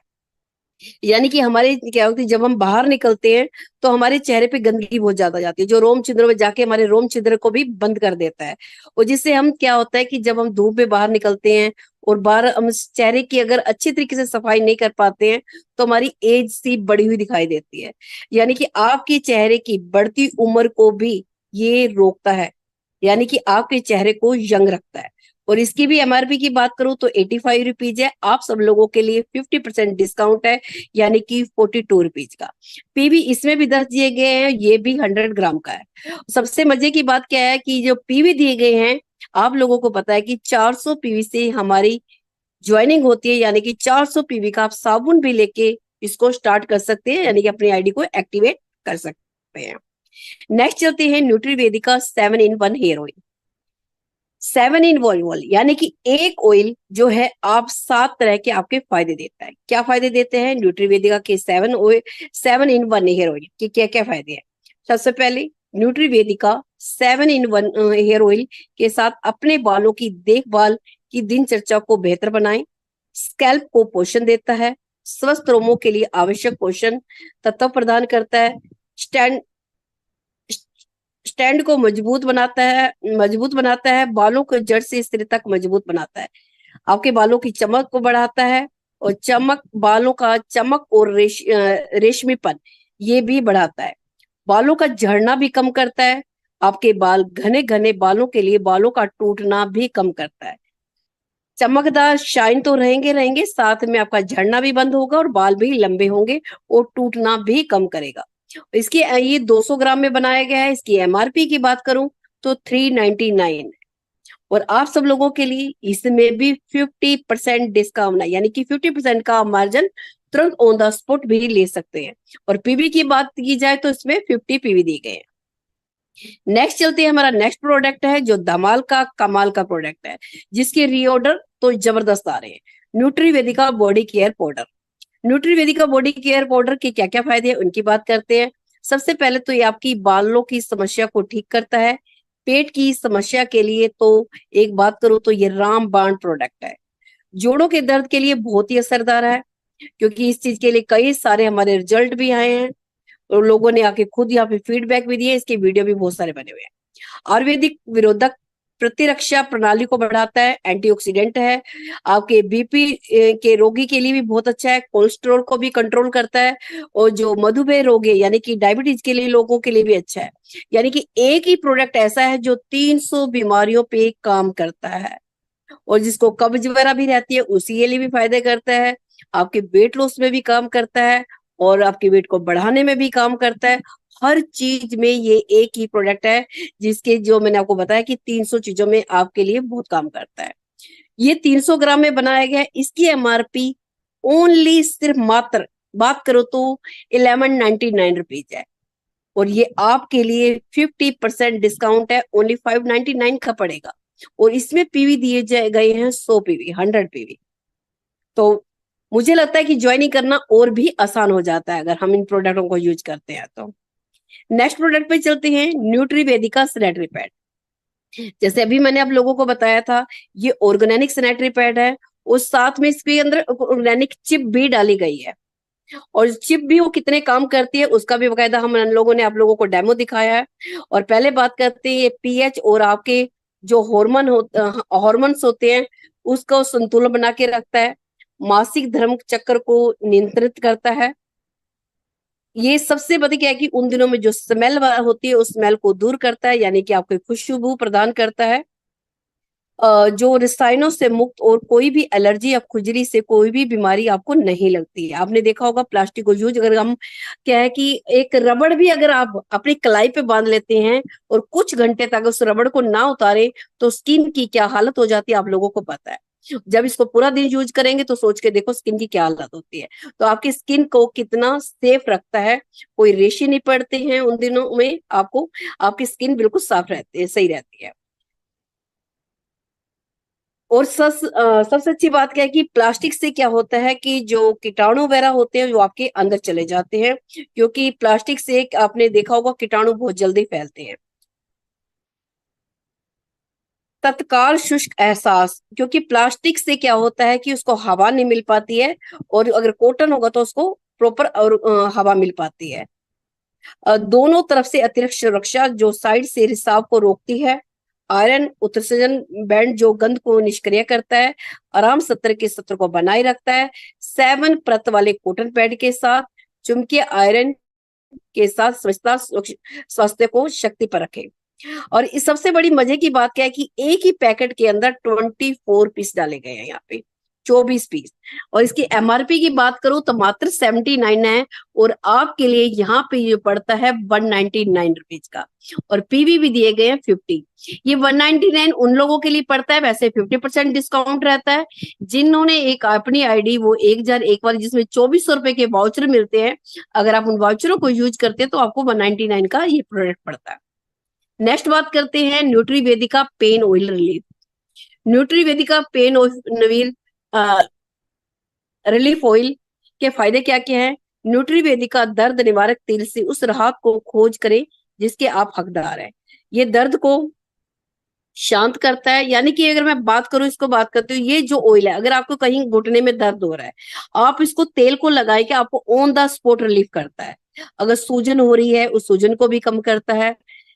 यानी कि हमारे क्या होती है, जब हम बाहर निकलते हैं तो हमारे चेहरे पे गंदगी बहुत ज्यादा जाती है, जो रोम छिद्रों में जाके हमारे रोम छिद्र को भी बंद कर देता है। और जिससे हम क्या होता है कि जब हम धूप में बाहर निकलते हैं और बाहर हम चेहरे की अगर अच्छी तरीके से सफाई नहीं कर पाते हैं तो हमारी एज सी बढ़ी हुई दिखाई देती है। यानी कि आपके चेहरे की बढ़ती उम्र को भी ये रोकता है, यानी कि आपके चेहरे को यंग रखता है। और इसकी भी एमआरपी की बात करूं तो 85 रुपीज है, आप सब लोगों के लिए 50% डिस्काउंट है, यानी कि 42 रुपीज का। पीवी इसमें भी 10 दिए गए हैं, ये भी 100 ग्राम का है। सबसे मजे की बात क्या है कि जो पीवी दिए गए हैं, आप लोगों को पता है कि 400 पीवी से हमारी ज्वाइनिंग होती है, यानी कि 400 पीवी का आप साबुन भी लेके इसको स्टार्ट कर सकते हैं, यानी कि अपनी आईडी को एक्टिवेट कर सकते हैं। नेक्स्ट चलते हैं न्यूट्रीवेदिका 7-in-1 hair oil. 7-in-1 oil यानी कि एक ऑयल जो है आप 7 तरह के आपके फायदे देता है। क्या फायदे देते हैं न्यूट्रीवेदिका के 7-in-1 हेयर ऑयल के? क्या क्या फायदे हैं? सबसे पहले न्यूट्रीवेदिका 7-in-1 हेयर ऑयल के साथ अपने बालों की देखभाल की दिनचर्या को बेहतर बनाएं, स्कैल्प को पोषण देता है, स्वस्थ रोमों के लिए आवश्यक पोषण तत्व प्रदान करता है, स्टैंड को मजबूत बनाता है, बालों को जड़ से सिर तक मजबूत बनाता है, आपके बालों की चमक को बढ़ाता है, और बालों का चमक और रेशमीपन ये भी बढ़ाता है, बालों का झड़ना भी कम करता है, आपके बाल घने घने बालों के लिए बालों का टूटना भी कम करता है, चमकदार शाइन तो रहेंगे, साथ में आपका झड़ना भी बंद होगा और बाल भी लंबे होंगे और टूटना भी कम करेगा। इसकी ये 200 ग्राम में बनाया गया है। इसकी एमआरपी की बात करूं तो 399, और आप सब लोगों के लिए इसमें भी 50% डिस्काउंट है, यानी कि 50% का मार्जिन तुरंत ऑन द स्पॉट भी ले सकते हैं। और पीवी की बात की जाए तो इसमें 50 पीवी दिए गए हैं। नेक्स्ट चलते हैं, हमारा नेक्स्ट प्रोडक्ट है जो धमाल का कमाल का प्रोडक्ट है, जिसके रीऑर्डर तो जबरदस्त आ रहे हैं। Nutrivedika body care powder. Nutrivedika body care powder के क्या क्या फायदे हैं उनकी बात करते हैं। सबसे पहले तो ये आपकी बालों की समस्या को ठीक करता है। पेट की समस्या के लिए तो एक बात करूं तो ये रामबाण प्रोडक्ट है। जोड़ों के दर्द के लिए बहुत ही असरदार है, क्योंकि इस चीज के लिए कई सारे हमारे रिजल्ट भी आए हैं और लोगों ने आके खुद यहाँ पे फीडबैक भी दिए, इसके वीडियो भी बहुत सारे बने हुए हैं। आयुर्वेदिक विरोधक प्रतिरक्षा प्रणाली को बढ़ाता है, एंटीऑक्सीडेंट है, आपके बीपी के रोगी के लिए भी बहुत अच्छा है, कोलेस्ट्रॉल को भी कंट्रोल करता है, और जो मधुमेह रोगी यानी कि डायबिटीज के लिए लोगों के लिए भी अच्छा है। यानी कि एक ही प्रोडक्ट ऐसा है जो 300 बीमारियों पे काम करता है, और जिसको कब्ज वगैरह भी रहती है उसी के लिए भी फायदे करता है, आपके वेट लॉस में भी काम करता है, और आपके वेट को बढ़ाने में भी काम करता है। हर चीज में ये एक ही प्रोडक्ट है जिसके जो मैंने आपको बताया कि 300 चीजों में आपके लिए बहुत काम करता है। ये 300 ग्राम में बनाया गया है। इसकी एमआरपी ओनली सिर्फ मात्र बात करो तो 1199 रुपीज है, और ये आपके लिए 50% डिस्काउंट है, ओनली 599 का पड़ेगा। और इसमें पीवी दिए गए हैं 100 पीवी, 100 पीवी। तो मुझे लगता है कि ज्वाइनिंग करना और भी आसान हो जाता है अगर हम इन प्रोडक्टों को यूज करते हैं। तो नेक्स्ट प्रोडक्ट पे चलते हैं, न्यूट्रीवेदिका सैनिटरी पैड। जैसे अभी मैंने आप लोगों को बताया था, ये ऑर्गेनिक सैनिटरी पैड है, और साथ में इसके अंदर ऑर्गेनिक चिप भी डाली गई है। और चिप भी वो कितने काम करती है उसका भी बकायदा हम लोगों ने आप लोगों को डेमो दिखाया है। और पहले बात करते हैं, ये पीएच और आपके जो हॉर्मोन्स होते हैं उसका संतुलन बना के रखता है, मासिक धर्म चक्र को नियंत्रित करता है। ये सबसे बड़ी क्या है कि उन दिनों में जो स्मेल होती है उस स्मेल को दूर करता है, यानी कि आपको खुशबू प्रदान करता है। जो रसायनों से मुक्त, और कोई भी एलर्जी या खुजली से कोई भी बीमारी आपको नहीं लगती है। आपने देखा होगा प्लास्टिक को यूज, अगर हम क्या है कि एक रबड़ भी अगर आप अपनी कलाई पे बांध लेते हैं और कुछ घंटे तक उस रबड़ को ना उतारे तो स्किन की क्या हालत हो जाती है आप लोगों को पता है। जब इसको पूरा दिन यूज करेंगे तो सोच के देखो स्किन की क्या हालत होती है। तो आपकी स्किन को कितना सेफ रखता है, कोई रेशे नहीं पड़ते हैं उन दिनों में, आपको आपकी स्किन बिल्कुल साफ रहती है, सही रहती है। और सबसे अच्छी बात क्या है कि प्लास्टिक से क्या होता है कि जो कीटाणु वगैरह होते हैं वो आपके अंदर चले जाते हैं, क्योंकि प्लास्टिक से आपने देखा होगा कीटाणु बहुत जल्दी फैलते हैं। तत्काल शुष्क एहसास, क्योंकि प्लास्टिक से क्या होता है कि उसको हवा नहीं मिल पाती है, और अगर कॉटन होगा तो उसको प्रॉपर और हवा मिल पाती है। दोनों तरफ से अतिरिक्त सुरक्षा जो साइड से रिसाव को रोकती है। आयरन उत्सर्जन बैंड जो गंध को निष्क्रिय करता है। आराम सत्र के सत्र को बनाए रखता है। 7 परत वाले कॉटन पैड के साथ चुंबकीय आयरन के साथ स्वच्छता स्वास्थ्य को शक्ति पर रखे। और इस सबसे बड़ी मजे की बात क्या है कि एक ही पैकेट के अंदर 24 पीस डाले गए हैं, यहाँ पे 24 पीस। और इसकी एमआरपी की बात करूं तो मात्र 79 है, और आपके लिए यहाँ पे ये पड़ता है 199 रुपीज का, और पीवी भी दिए गए हैं 50। ये 199 उन लोगों के लिए पड़ता है, वैसे 50% डिस्काउंट रहता है जिन्होंने एक अपनी आईडी वो 1001 वाली जिसमें 2400 रुपए के वाउचर मिलते हैं। अगर आप उन वाउचरों को यूज करते हैं तो आपको 199 का ये प्रोडक्ट पड़ता है। नेक्स्ट बात करते हैं Nutrivedika pain oil relief. Nutrivedika pain oil relief oil के फायदे क्या क्या हैं। न्यूट्रीवेदिका दर्द निवारक तेल से उस राहत को खोज करें जिसके आप हकदार हैं। ये दर्द को शांत करता है, यानी कि अगर मैं बात करूं, इसको बात करती हूँ, ये जो ऑयल है अगर आपको कहीं घुटने में दर्द हो रहा है, आप इसको तेल को लगाए के आपको ऑन द स्पॉट रिलीफ करता है। अगर सूजन हो रही है उस सूजन को भी कम करता है।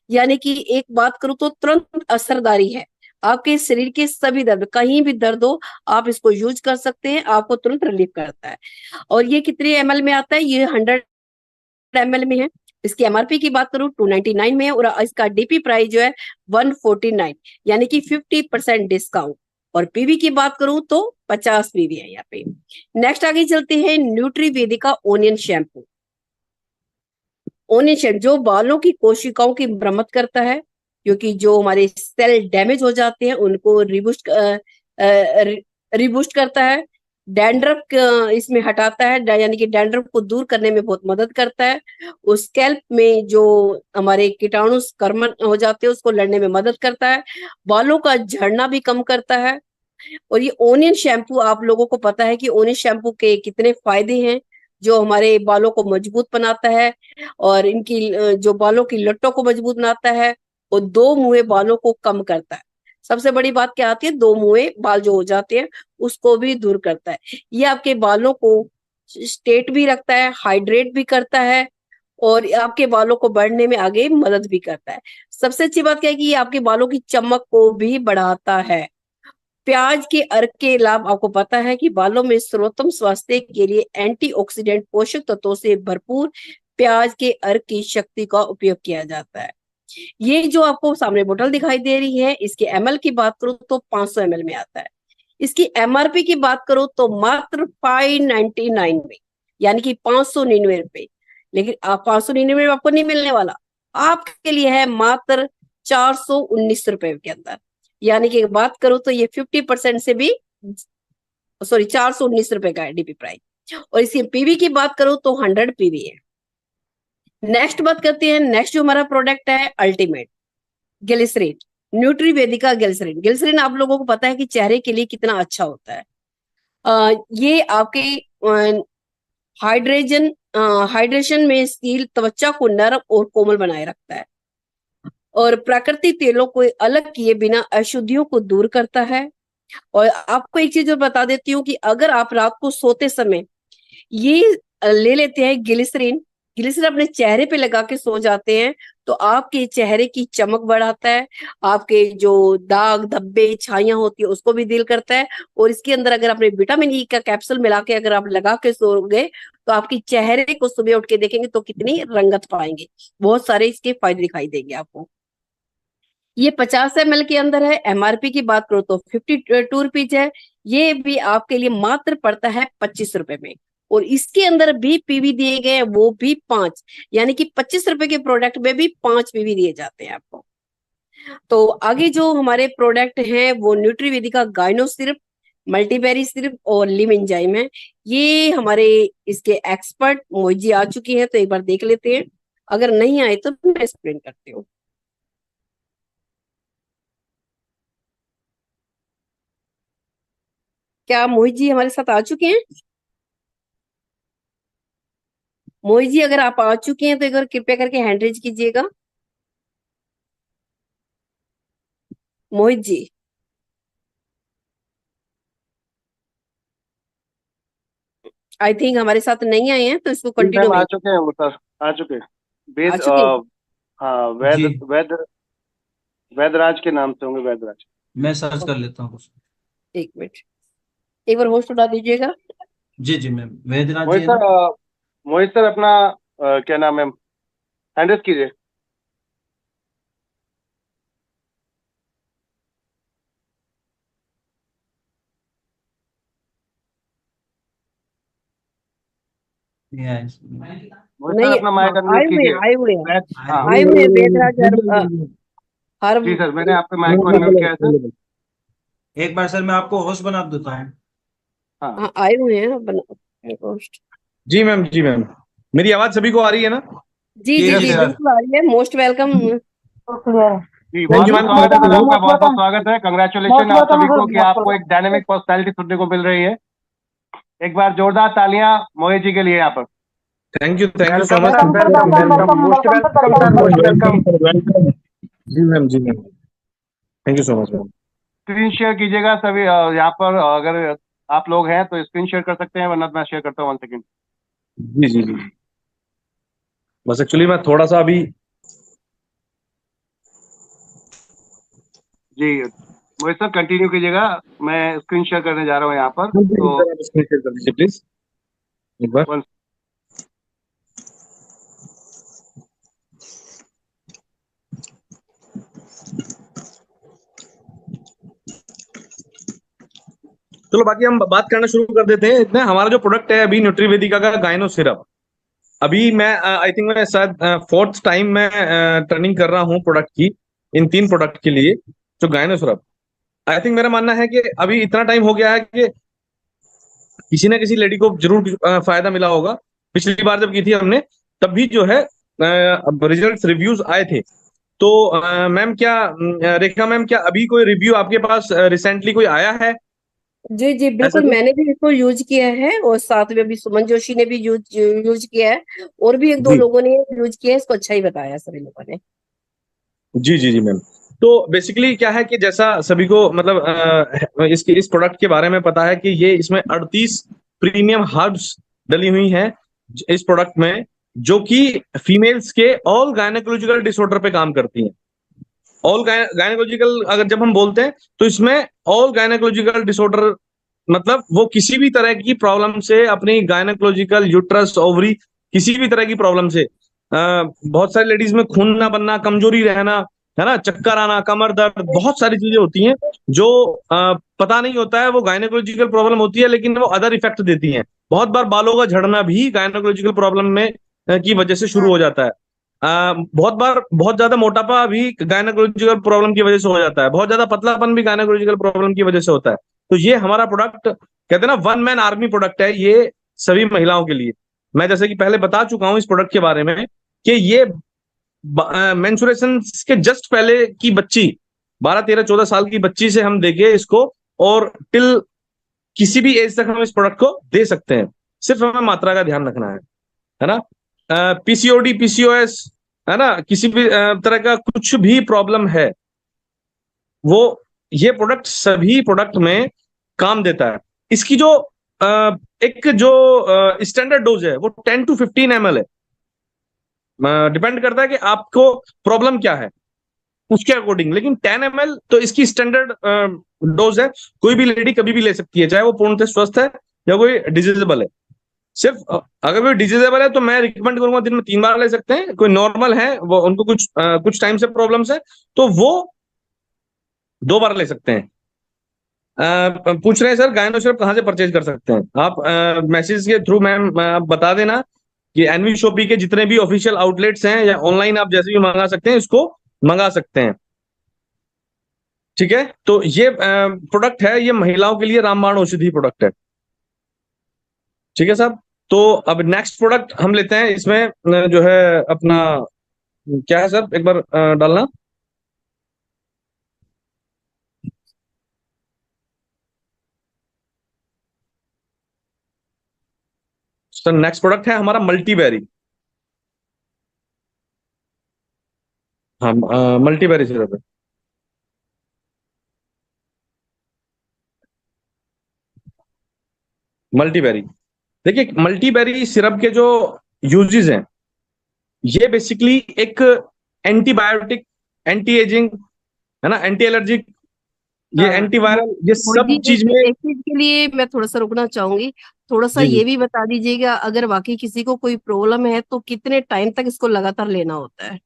यानी कि एक बात करूं तो तुरंत असरदारी है, आपके शरीर के सभी दर्द, कहीं भी दर्द हो आप इसको यूज कर सकते हैं, आपको तुरंत रिलीफ करता है। और ये कितने ml में आता है, ये 100 ml में है। इसकी एमआरपी की बात करूं 299 में है, और इसका डीपी प्राइस जो है 149, यानी कि 50% डिस्काउंट। और पीवी की बात करूं तो 50 पीवी है यहाँ पे। नेक्स्ट आगे चलते हैं, न्यूट्रीवेदिका ओनियन शैम्पू। ओनियन शैम्पू जो बालों की कोशिकाओं की मरम्मत करता है, क्योंकि जो हमारे सेल डैमेज हो जाते हैं उनको रिबूस्ट करता है। डैंड्रफ इसमें हटाता है, यानी कि डैंड्रफ को दूर करने में बहुत मदद करता है। उस स्कैल्प में जो हमारे कीटाणु कर्मन हो जाते हैं उसको लड़ने में मदद करता है। बालों का झड़ना भी कम करता है। और ये ओनियन शैम्पू, आप लोगों को पता है कि ओनियन शैम्पू के कितने फायदे हैं, जो हमारे बालों को मजबूत बनाता है और इनकी जो बालों की लट्टों को मजबूत बनाता है और दो मुंहे बालों को कम करता है। सबसे बड़ी बात क्या आती है, दो मुंहे बाल जो हो जाते हैं उसको भी दूर करता है। ये आपके बालों को स्ट्रेट भी रखता है, हाइड्रेट भी करता है और आपके बालों को बढ़ने में आगे मदद भी करता है। सबसे अच्छी बात क्या है कि ये आपके बालों की चमक को भी बढ़ाता है। प्याज के अर्क के लाभ आपको पता है कि बालों में सर्वोत्तम स्वास्थ्य के लिए एंटीऑक्सीडेंट पोषक तत्वों से भरपूर प्याज के अर्क की शक्ति का उपयोग किया जाता है। ये जो आपको सामने बोतल दिखाई दे रही है, इसके एमएल की बात करूं तो 500 एमएल में आता है। इसकी एमआरपी की बात करो तो मात्र 599 में, यानी कि 599 रुपए। लेकिन आप 599 में आपको नहीं मिलने वाला, आपके लिए है मात्र 419 रुपए के अंदर। यानी कि बात करो तो ये 50% से भी, सॉरी, 419 रुपए का है डीपी प्राइस। और इसकी पीवी की बात करो तो 100 पीवी है। नेक्स्ट बात करते हैं, नेक्स्ट जो हमारा प्रोडक्ट है अल्टीमेट ग्लिसरीन, न्यूट्रीवेदिका ग्लिसरीन। ग्लिसरीन आप लोगों को पता है कि चेहरे के लिए कितना अच्छा होता है। ये आपके हाइड्रेशन में स्टील त्वचा को नरम और कोमल बनाए रखता है और प्राकृतिक तेलों को अलग किए बिना अशुद्धियों को दूर करता है। और आपको एक चीज और बता देती हूँ कि अगर आप रात को सोते समय ये ले लेते हैं ग्लिसरीन, ग्लिसरीन अपने चेहरे पे लगा के सो जाते हैं तो आपके चेहरे की चमक बढ़ाता है, आपके जो दाग धब्बे छाइयां होती है उसको भी दूर करता है। और इसके अंदर अगर आपने विटामिन ई का कैप्सूल मिला के अगर आप लगा के सो गए तो आपके चेहरे को सुबह उठ के देखेंगे तो कितनी रंगत पाएंगे। बहुत सारे इसके फायदे दिखाई देंगे आपको। ये 50 ml के अंदर है। एमआरपी की बात करो तो 52 रुपीज है। ये भी आपके लिए मात्र पड़ता है 25 रुपए में। और इसके अंदर भी पीवी दिए गए हैं, वो भी 5, यानी कि 25 रुपए के प्रोडक्ट में भी 5 पीवी दिए जाते हैं आपको। तो आगे जो हमारे प्रोडक्ट हैं वो न्यूट्रीवेदिका गाइनो सिरप, मल्टीबेरी सिरप और लिम एंजाइम है। ये हमारे इसके एक्सपर्ट मोजी आ चुकी है, तो एक बार देख लेते हैं। अगर नहीं आए तो मैं एक्सप्लेन करती हूँ। क्या मोहित जी हमारे साथ आ चुके हैं? मोहित जी अगर आप आ चुके हैं तो एक बार कृपया करके हैंड रेज कीजिएगा। मोहित जी, आई थिंक हमारे साथ नहीं आए हैं, तो इसको जी कंटिन्यू मैम, आ में चुके हैं वो सर, आ चुके हैं। आ वेद चुके हैं। हाँ, जी वैदराज के नाम से होंगे, वैदराज। मैं सर्च कर लेता हूँ उसको। एक मिनट, एक बार होस्ट उठा दीजिएगा। जी जी मैम, वैद्यनाथ जी मोहित है सर, ना? मोहित सर अपना क्या नाम है, हैंड रेज कीजिए। मोहित सर नहीं, अपना माइक आए अनम्यूट हुए हैं, कीजिए। आए हुए हैं, वैद, हाँ आए हुए हैं वेदराज हर जी सर, मैंने आपके माइक को अनम्यूट किया है सर। एक बार सर मैं आपको होस्ट बना देता हूँ। हाँ हाँ, आए हुए हैं होस्ट। जी मैम, जी मैम, मेरी आवाज सभी को आ रही है ना? जी जी Yes, जी, sir. बिल्कुल आ रही है। Most welcome. जी, थैंक बहुत यू बहुत मैम। स्वागत है सर आपका, बहुत बहुत स्वागत है। कंग्रेचुलेशन आप सभी को कि आपको एक डायनेमिक पर्सनैलिटी सुनने को मिल रही है। एक बार जोरदार तालियां मोहित जी के लिए यहाँ पर। Thank you so welcome much. Sir, welcome welcome, most welcome sir, most welcome. जी मैम, जी ma'am, thank you so much ma'am. Screen share कीजिएगा सभी, यहाँ पर अगर आप लोग हैं तो स्क्रीन शेयर कर सकते हैं, वरना मैं शेयर करता हूँ 1 सेकेंड। जी जी जी, बस एक्चुअली मैं थोड़ा सा अभी जी मोहित सर कंटिन्यू कीजिएगा, मैं स्क्रीन शेयर करने जा रहा हूँ यहाँ पर। तो स्क्रीन शेयर कर दीजिए प्लीज एक बार। चलो बाकी हम बात करना शुरू कर देते हैं। इतना हमारा जो प्रोडक्ट है अभी न्यूट्रीवेदिका का गाइनो सिरप, अभी मैं आई थिंक मैं शायद 4th टाइम मैं टर्निंग कर रहा हूँ प्रोडक्ट की, इन 3 प्रोडक्ट के लिए जो गाइनो सिरप। आई थिंक मेरा मानना है कि अभी इतना टाइम हो गया है कि किसी ना किसी लेडी को जरूर फायदा मिला होगा। पिछली बार जब की थी हमने तब भी जो है रिजल्ट रिव्यूज आए थे। तो मैम क्या रेखा मैम, क्या अभी कोई रिव्यू आपके पास रिसेंटली कोई आया है जी जी ऐसा बिल्कुल, कुछ? मैंने भी इसको यूज किया है और साथ में अभी सुमन जोशी ने भी यूज यूज किया है, और भी एक दो जी लोगों ने यूज किया है, इसको अच्छा ही बताया सभी लोगों ने। जी जी जी मैम। तो बेसिकली क्या है कि जैसा सभी को मतलब इसके इस प्रोडक्ट के बारे में पता है कि ये इसमें 38 प्रीमियम हर्ब्स डली हुई हैं इस प्रोडक्ट में, जो कि फीमेल्स के ऑल गायनेकोलॉजिकल डिसऑर्डर पे काम करती हैं। ऑल गायनेकोलॉजिकल अगर जब हम बोलते हैं तो इसमें ऑल गायनेकोलॉजिकल डिसऑर्डर मतलब वो किसी भी तरह की प्रॉब्लम से, अपनी गायनेकोलॉजिकल यूट्रस ओवरी किसी भी तरह की प्रॉब्लम से, बहुत सारी लेडीज में खून ना बनना, कमजोरी रहना, है ना, चक्कर आना, कमर दर्द, बहुत सारी चीजें होती हैं जो पता नहीं होता है वो गायनेकोलॉजिकल प्रॉब्लम होती है, लेकिन वो अदर इफेक्ट देती हैं। बहुत बार बालों का झड़ना भी गायनेकोलॉजिकल प्रॉब्लम में की वजह से शुरू हो जाता है। बहुत बार बहुत ज्यादा मोटापा भी गायनेकोलॉजिकल प्रॉब्लम की वजह से हो जाता है, बहुत ज्यादा पतलापन भी गायनेकोलॉजिकल प्रॉब्लम की वजह से होता है। तो ये हमारा प्रोडक्ट कहते हैं ना, वन मैन आर्मी प्रोडक्ट है ये सभी महिलाओं के लिए। मैं जैसे कि पहले बता चुका हूं इस प्रोडक्ट के बारे में कि ये मेंस्ट्रुएशन के जस्ट पहले की बच्ची, 12 13 14 साल की बच्ची से हम देंगे इसको, और टिल किसी भी एज तक हम इस प्रोडक्ट को दे सकते हैं। सिर्फ हमें मात्रा का ध्यान रखना है ना। पीसीओडी, पीसीओएस, है ना, किसी भी तरह का कुछ भी प्रॉब्लम है, वो ये प्रोडक्ट सभी प्रोडक्ट में काम देता है। इसकी जो एक जो स्टैंडर्ड डोज है वो 10 to 15 ml है। डिपेंड करता है कि आपको प्रॉब्लम क्या है उसके अकॉर्डिंग, लेकिन 10 ml तो इसकी स्टैंडर्ड डोज है। कोई भी लेडी कभी भी ले सकती है, चाहे वो पूर्णतः स्वस्थ है या कोई डिजीजेबल है। सिर्फ अगर कोई डिजीजेबल है तो मैं रिकमेंड करूंगा दिन में 3 बार ले सकते हैं। कोई नॉर्मल है, वो उनको कुछ टाइम से प्रॉब्लम्स है, तो वो 2 बार ले सकते हैं। पूछ रहे हैं सर गायनो सिर्फ कहाँ से परचेज कर सकते हैं आप? मैसेज के थ्रू मैम आप बता देना कि एनवी शॉपी के जितने भी ऑफिशियल आउटलेट्स हैं, या ऑनलाइन आप जैसे भी मंगा सकते हैं इसको मंगा सकते हैं। ठीक है, तो ये प्रोडक्ट है, ये महिलाओं के लिए रामबाण औषधि प्रोडक्ट है। ठीक है साहब, तो अब नेक्स्ट प्रोडक्ट हम लेते हैं। इसमें जो है अपना क्या है सर, एक बार डालना। सर नेक्स्ट प्रोडक्ट है हमारा मल्टीबेरी। हाँ, मल्टीबेरी सिरप है। मल्टीबेरी, देखिए मल्टीबेरी सिरप के जो यूजेस हैं, ये बेसिकली एक एंटीबायोटिक, एंटी एजिंग, है ना, एंटी एलर्जिक, ये हाँ एंटीवायरल, ये मोदी सब जी, चीज में। एक चीज के लिए मैं थोड़ा सा रुकना चाहूंगी। थोड़ा सा जी जी। ये भी बता दीजिएगा, अगर वाकई किसी को कोई प्रॉब्लम है तो कितने टाइम तक इसको लगातार लेना होता है?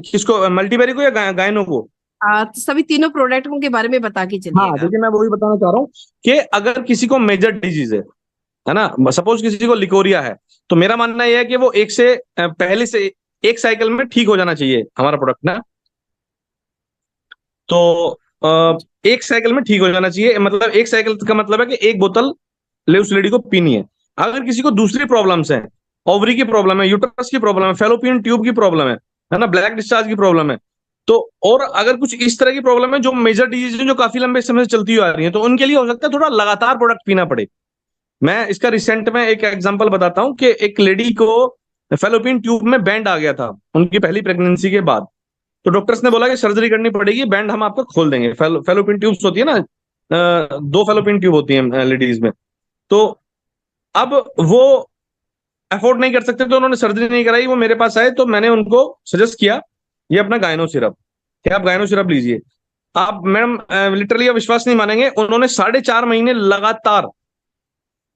किसको, मल्टीबेरी को या गायनो को? तो सभी तीनों प्रोडक्टों के बारे में बता के हाँ चलिएगा। देखिए, मैं वही बताना चाह रहा हूँ कि अगर किसी को मेजर डिजीज है ना, सपोज किसी को लिकोरिया है, तो मेरा मानना यह है कि वो एक से पहले से एक साइकिल में ठीक हो जाना चाहिए हमारा प्रोडक्ट ना। तो एक साइकिल में ठीक हो जाना चाहिए, मतलब एक साइकिल का मतलब है कि एक बोतल ले उस लेडी को पीनी है। अगर किसी को दूसरी प्रॉब्लम्स हैं, ओवरी की प्रॉब्लम है, यूट्रस की प्रॉब्लम है, फेलोपियन ट्यूब की प्रॉब्लम है ना, ब्लैक डिस्चार्ज की प्रॉब्लम है, तो और अगर कुछ इस तरह की प्रॉब्लम है जो मेजर डिजीज है, जो काफी लंबे समय से चलती हुई आ रही है, तो उनके लिए हो सकता है थोड़ा लगातार प्रोडक्ट पीना पड़े। मैं इसका रिसेंट में एक एग्जांपल बताता हूँ कि एक लेडी को फेलोपियन ट्यूब में बैंड आ गया था उनकी पहली प्रेगनेंसी के बाद। तो डॉक्टर्स ने बोला कि सर्जरी करनी पड़ेगी, बैंड हम आपका खोल देंगे। फेलोपियन ट्यूब्स होती है ना, 2 फेलोपियन ट्यूब होती है लेडीज में। तो अब वो अफोर्ड नहीं कर सकते, तो उन्होंने सर्जरी नहीं कराई, वो मेरे पास आए, तो मैंने उनको सजेस्ट किया ये अपना गायनो सिरप, कि आप गायनो सिरप लीजिए। आप मैडम लिटरली आप विश्वास नहीं मानेंगे, उन्होंने 4.5 महीने लगातार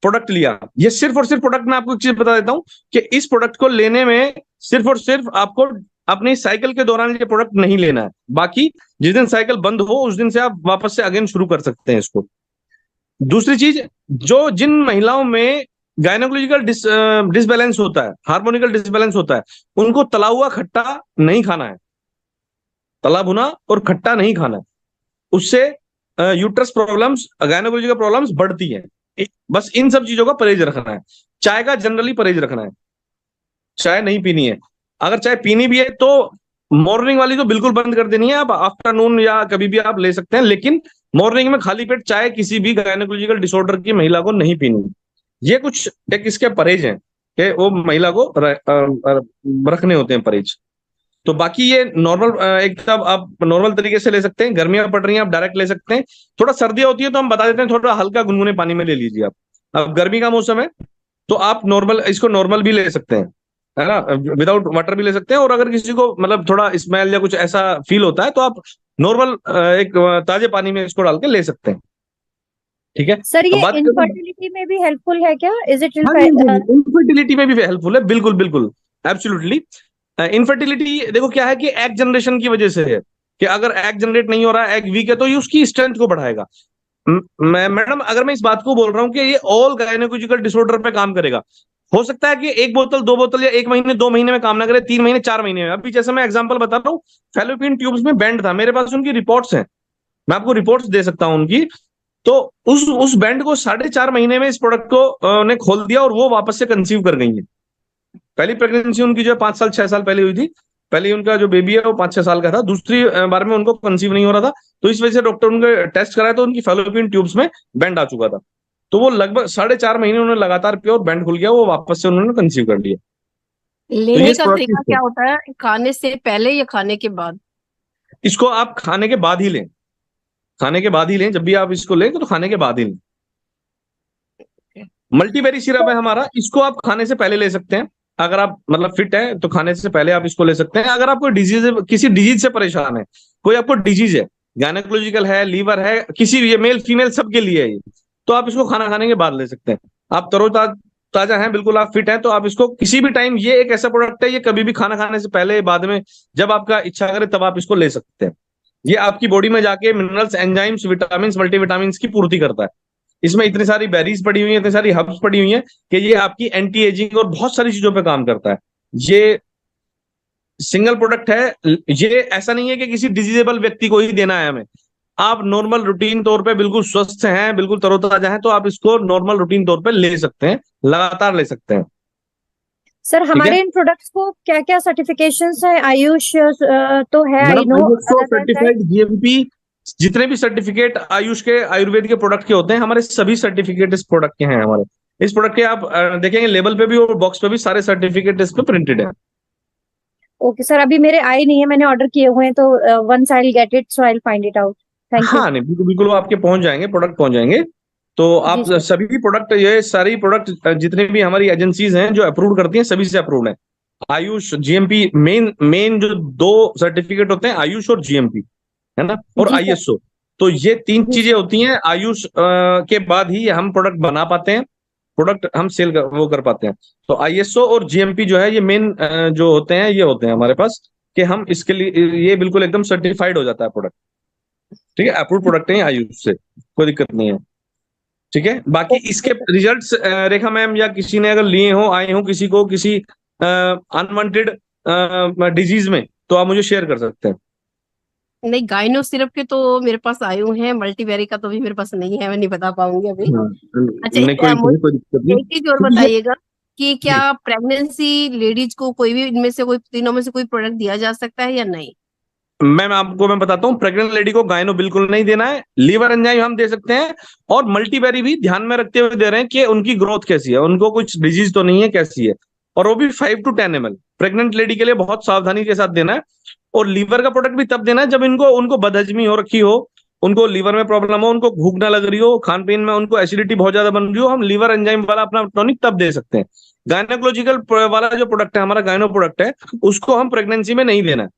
प्रोडक्ट लिया। ये सिर्फ और सिर्फ प्रोडक्ट, मैं आपको एक चीज बता देता हूं कि इस प्रोडक्ट को लेने में सिर्फ और सिर्फ आपको अपनी साइकिल के दौरान ये प्रोडक्ट नहीं लेना है, बाकी जिस दिन साइकिल बंद हो उस दिन से आप वापस से अगेन शुरू कर सकते हैं इसको। दूसरी चीज, जो जिन महिलाओं में गायनोकोलॉजिकल डिसबैलेंस होता है, हार्मोनिकल डिसबैलेंस होता है, उनको तला हुआ खट्टा नहीं खाना है, तला भुना और खट्टा नहीं खाना है। उससे यूट्रस प्रॉब्लम्स, गायनोकोलॉजिकल प्रॉब्लम्स बढ़ती हैं। बस इन सब चीजों का परहेज रखना है। चाय का जनरली परहेज रखना है, चाय नहीं पीनी है। अगर चाय पीनी भी है तो मॉर्निंग वाली तो बिल्कुल बंद कर देनी है, आप आफ्टरनून या कभी भी आप ले सकते हैं, लेकिन मॉर्निंग में खाली पेट चाय किसी भी गायनोकोलॉजिकल डिसऑर्डर की महिला को नहीं पीनी। ये कुछ एक इसके परहेज हैं कि वो महिला को रखने होते हैं परहेज। तो बाकी ये नॉर्मल एकदम आप नॉर्मल तरीके से ले सकते हैं। गर्मियां पड़ रही हैं आप डायरेक्ट ले सकते हैं। थोड़ा सर्दियां होती है तो हम बता देते हैं थोड़ा हल्का गुनगुने पानी में ले लीजिए आप। अब गर्मी का मौसम है तो आप नॉर्मल इसको नॉर्मल भी ले सकते हैं, है ना, विदाउट वाटर भी ले सकते हैं। और अगर किसी को मतलब थोड़ा स्मेल या कुछ ऐसा फील होता है तो आप नॉर्मल एक ताजे पानी में इसको डाल के ले सकते हैं। ठीक है सर, ये बात इनफर्टिलिटी में भी हेल्पफुल है क्या? इज इट इनफर्टिलिटी में भी हेल्पफुल है, बिल्कुल बिल्कुल एब्सोल्युटली। इनफर्टिलिटी देखो क्या है कि एग जनरेशन की वजह से है कि अगर एग जनरेट नहीं हो रहा है, एग वीक है, तो ये उसकी स्ट्रेंथ को बढ़ाएगा। मैं मैडम अगर मैं इस बात को बोल रहा हूँ कि ये ऑल गायनेकोलॉजिकल डिसऑर्डर पे काम करेगा। हो सकता है कि एक बोतल दो बोतल या 1 महीने 2 महीने में काम ना करे, 3 महीने 4 महीने में। अभी जैसे मैं एग्जांपल बता रहा हूँ, फैलोपियन ट्यूब्स में बैंड था, मेरे पास उनकी रिपोर्ट्स हैं, मैं आपको रिपोर्ट्स दे सकता हूँ उनकी। तो उस बैंड को 4.5 महीने में इस प्रोडक्ट को ने खोल दिया और वो वापस से कंसीव कर गई है। पहली प्रेगनेंसी उनकी जो है 5 साल 6 साल पहले हुई थी। पहले उनका जो बेबी है वो 5-6 साल का था, दूसरी बार में उनको कंसीव नहीं हो रहा था, तो इस वजह से डॉक्टर उनके टेस्ट कराया तो उनकी फैलोपियन ट्यूब्स में बैंड आ चुका था। तो वो लगभग 4.5 महीने उन्होंने लगातार प्योर बैंड खुल गया, वो वापस से उन्होंने कंसीव कर लिया। लेने ये का तरीका क्या होता है, खाने से पहले या खाने के बाद? इसको आप खाने के बाद ही लें, खाने के बाद ही लें। जब भी आप इसको लें तो खाने के बाद ही लें। मल्टीबेरी सिरप है हमारा, इसको आप खाने से पहले ले सकते हैं। अगर आप मतलब फिट है तो खाने से पहले आप इसको ले सकते हैं। अगर आपको डिजीज किसी डिजीज से परेशान है, कोई आपको डिजीज है, गायनेकोलॉजिकल है, लीवर है, किसी भी, ये मेल फीमेल सबके लिए है ये, तो आप इसको खाना खाने के बाद ले सकते हैं। आप ताजा हैं, बिल्कुल आप फिट हैं, तो आप इसको किसी भी टाइम, ये एक ऐसा प्रोडक्ट है, ये कभी भी खाना खाने से पहले बाद में जब आपका इच्छा करे तब आप इसको ले सकते हैं। ये आपकी बॉडी में जाके मिनरल्स, एंजाइम्स, विटामिन, मल्टीविटामिन की पूर्ति करता है। इसमें इतनी सारी बेरीज पड़ी हुई है, इतनी सारी हर्ब्स पड़ी हुई है कि ये आपकी एंटी एजिंग और बहुत सारी चीजों पे काम करता है। ये सिंगल प्रोडक्ट है, ये ऐसा नहीं है कि किसी डिजीजेबल व्यक्ति को ही देना है हमें। आप नॉर्मल रूटीन तौर पे बिल्कुल स्वस्थ हैं, बिल्कुल तरोताजा हैं, तो आप इसको नॉर्मल रूटीन तौर पे ले सकते हैं, लगातार ले सकते हैं। सर, हमारे इन प्रोडक्ट्स को क्या क्या सर्टिफिकेशंस है? आयुष तो है, आई नो। सर्टिफाइड जीएमपी, जितने भी सर्टिफिकेट आयुष के, आयुर्वेद के प्रोडक्ट के होते हैं, हमारे सभी सर्टिफिकेट इस प्रोडक्ट के हैं। हमारे इस प्रोडक्ट के आप देखेंगे लेबल पे भी और बॉक्स पे भी सारे सर्टिफिकेट इस पे प्रिंटेड है। ओके सर, अभी मेरे आए नहीं है, मैंने ऑर्डर किए हुए हैं, तो once I will get it so I will find it out. Thank you. हाँ नहीं, बिल्कुल बिल्कुल वो आपके पहुंच जाएंगे, प्रोडक्ट पहुंच जाएंगे। तो आप जी, सभी प्रोडक्ट, ये सारी प्रोडक्ट जितने भी हमारी एजेंसीज हैं जो अप्रूव करती हैं, सभी से अप्रूव्ड है। आयुष, जीएमपी, मेन जो 2 सर्टिफिकेट होते हैं, आयुष और जीएमपी, है ना, और जी सर। आईएसओ। तो ये 3 जी चीजें सर। होती हैं। आयुष के बाद ही हम प्रोडक्ट बना पाते हैं, प्रोडक्ट हम सेल वो कर पाते हैं। तो आईएसओ और जीएमपी जो है, ये मेन जो होते हैं, ये होते हैं हमारे पास कि हम इसके लिए, ये बिल्कुल एकदम सर्टिफाइड हो जाता है प्रोडक्ट। ठीक है, अप्रूव प्रोडक्ट है आयुष से, कोई दिक्कत नहीं है। ठीक है, बाकी इसके रिजल्ट्स रेखा मैम या किसी ने अगर लिए हो, आए हो किसी को किसी अनवांटेड डिजीज में, तो आप मुझे शेयर कर सकते हैं। नहीं, गाइनो सिरप के तो मेरे पास आए हुए हैं, मल्टीबेरी का तो भी मेरे पास नहीं है, मैं नहीं बता पाऊंगी अभी। अच्छा, नहीं, कोई दिक्कत नहीं। एक चीज और बताइएगा कि क्या प्रेगनेंसी लेडीज को कोई भी इनमें से, कोई तीनों में से कोई प्रोडक्ट दिया जा सकता है या नहीं? मैं बताता हूँ, प्रेग्नेंट लेडी को गायनो बिल्कुल नहीं देना है। लीवर एंजाइम हम दे सकते हैं, और मल्टीबेरी भी ध्यान में रखते हुए दे रहे हैं कि उनकी ग्रोथ कैसी है, उनको कुछ डिजीज तो नहीं है, कैसी है, और वो भी 5 to 10 ml प्रेग्नेंट लेडी के लिए बहुत सावधानी के साथ देना है। और लीवर का प्रोडक्ट भी तब देना है जब उनको बदहजमी हो रखी हो, उनको लीवर में प्रॉब्लम हो, उनको भूख ना लग रही हो, खान पीन में उनको एसिडिटी बहुत ज्यादा बन रही हो, हम लीवर एंजाइम वाला अपना टॉनिक तब दे सकते हैं। गायनोकोलॉजिकल वाला जो प्रोडक्ट है हमारा, गायनो प्रोडक्ट है, उसको हम प्रेगनेंसी में नहीं देना है।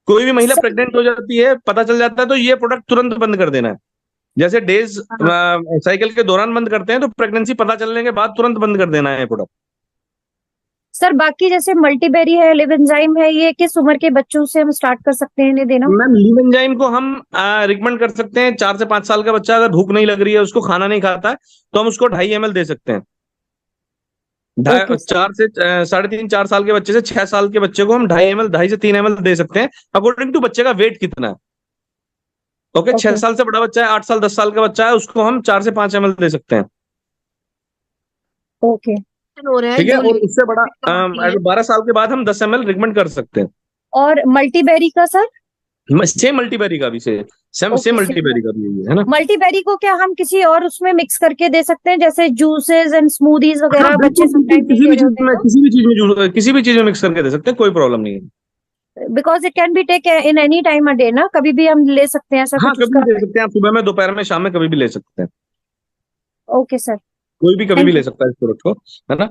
कोई भी महिला प्रेग्नेंट हो जाती है, पता चल जाता है, तो ये प्रोडक्ट तुरंत बंद कर देना है। जैसे डेज साइकिल के दौरान बंद करते हैं, तो प्रेगनेंसी पता चलने के बाद तुरंत बंद कर देना है प्रोडक्ट। सर, बाकी जैसे मल्टीबेरी है, लिव एंजाइम है, ये किस उम्र के बच्चों से हम स्टार्ट कर सकते हैं इन्हें देना? मैम, लिव एंजाइम को हम रिकमेंड कर सकते हैं 4 से 5 साल का बच्चा अगर भूख नहीं लग रही है, उसको खाना नहीं खाता है, तो हम उसको 2.5 ml दे सकते हैं। 4 से 3.5 साल के बच्चे से 6 साल के बच्चे को हम 2.5 से 3 ml दे सकते हैं, अकॉर्डिंग टू बच्चे का वेट कितना है। ओके, 6 साल से बड़ा बच्चा है, 8 साल 10 साल का बच्चा है, उसको हम 4 से 5 ml दे सकते हैं। ओके, हो रहा है ठीक है, जो और उससे बड़ा 12 साल के बाद हम 10 ml रिकमेंड कर सकते हैं। और मल्टीबेरी का सर? सेम मल्टीबेरी का भी सेम सेम ओके, सेम मल्टीबेरी का भी यही है ना। मल्टीबेरी को क्या हम किसी और उसमें मिक्स करके दे सकते हैं, जैसे जूसेस एंड स्मूदीज हाँ वगैरह बच्चे बिल्कुल समटाइम किसी ले भी रहे चीज होते में हैं किसी भी चीज में मिक्स करके दे सकते हैं, कोई प्रॉब्लम नहीं है। तो? Because it can be take in any time a day ना, कभी भी हम ले सकते हैं, ऐसा हाँ कुछ कभी उसका? भी ले सकते हैं आप, सुबह में, दोपहर में, शाम में, कभी भी ले सकते हैं। ओके सर, कोई भी कभी भी थैंक ले यू। सकता है इस प्रोडक्ट को, है ना।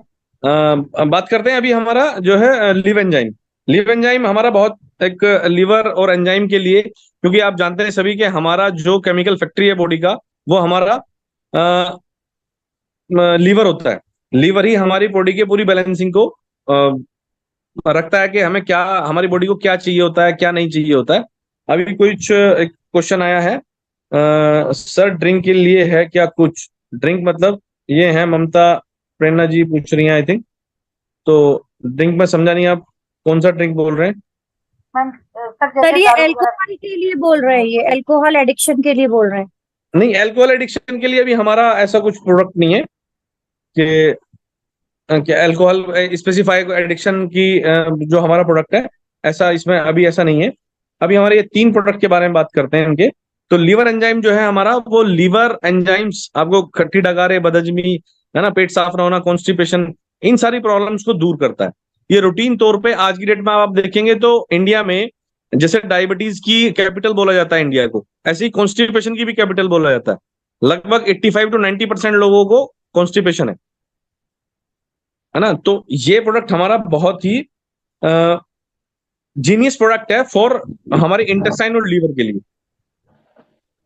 अब बात करते हैं अभी हमारा जो है लिव एंजाइम। लिव एंजाइम हमारा बहुत एक लीवर और एंजाइम के लिए, क्योंकि आप जानते हैं सभी के हमारा जो केमिकल फैक्ट्री है बॉडी का, वो हमारा लीवर होता है। लीवर ही हमारी बॉडी के पूरी बैलेंसिंग को रखता है कि हमें क्या, हमारी बॉडी को क्या चाहिए होता है, क्या नहीं चाहिए होता है। अभी कुछ एक क्वेश्चन आया है, सर ड्रिंक के लिए है क्या कुछ? ड्रिंक मतलब ये है, ममता प्रेरणा जी पूछ रही हैं आई थिंक। तो ड्रिंक में समझा नहीं, आप कौन सा ड्रिंक बोल रहे हैं? सर ये अल्कोहल के लिए बोल रहे हैं, ये अल्कोहल एडिक्शन के लिए बोल रहे हैं। नहीं, अल्कोहल एडिक्शन के लिए भी हमारा ऐसा कुछ प्रोडक्ट नहीं है कि अल्कोहल स्पेसिफाई एडिक्शन की जो हमारा प्रोडक्ट है, ऐसा इसमें अभी ऐसा नहीं है। अभी हमारे ये 3 प्रोडक्ट के बारे में बात करते हैं उनके। तो लीवर एंजाइम जो है हमारा, वो लीवर एंजाइम्स आपको खट्टी डगारे, बदहजमी, है ना, पेट साफ ना होना, कॉन्स्टिपेशन, इन सारी प्रॉब्लम्स को दूर करता है। ये रूटीन तौर पे आज की डेट में आप देखेंगे तो इंडिया में जैसे डायबिटीज की कैपिटल बोला जाता है इंडिया को, ऐसे ही कॉन्स्टिपेशन की भी कैपिटल बोला जाता है। लगभग 85 to 90% लोगों को कॉन्स्टिपेशन है ना। तो ये प्रोडक्ट हमारा बहुत ही जीनियस प्रोडक्ट है फॉर हमारे इंटेस्टाइन और लीवर के लिए।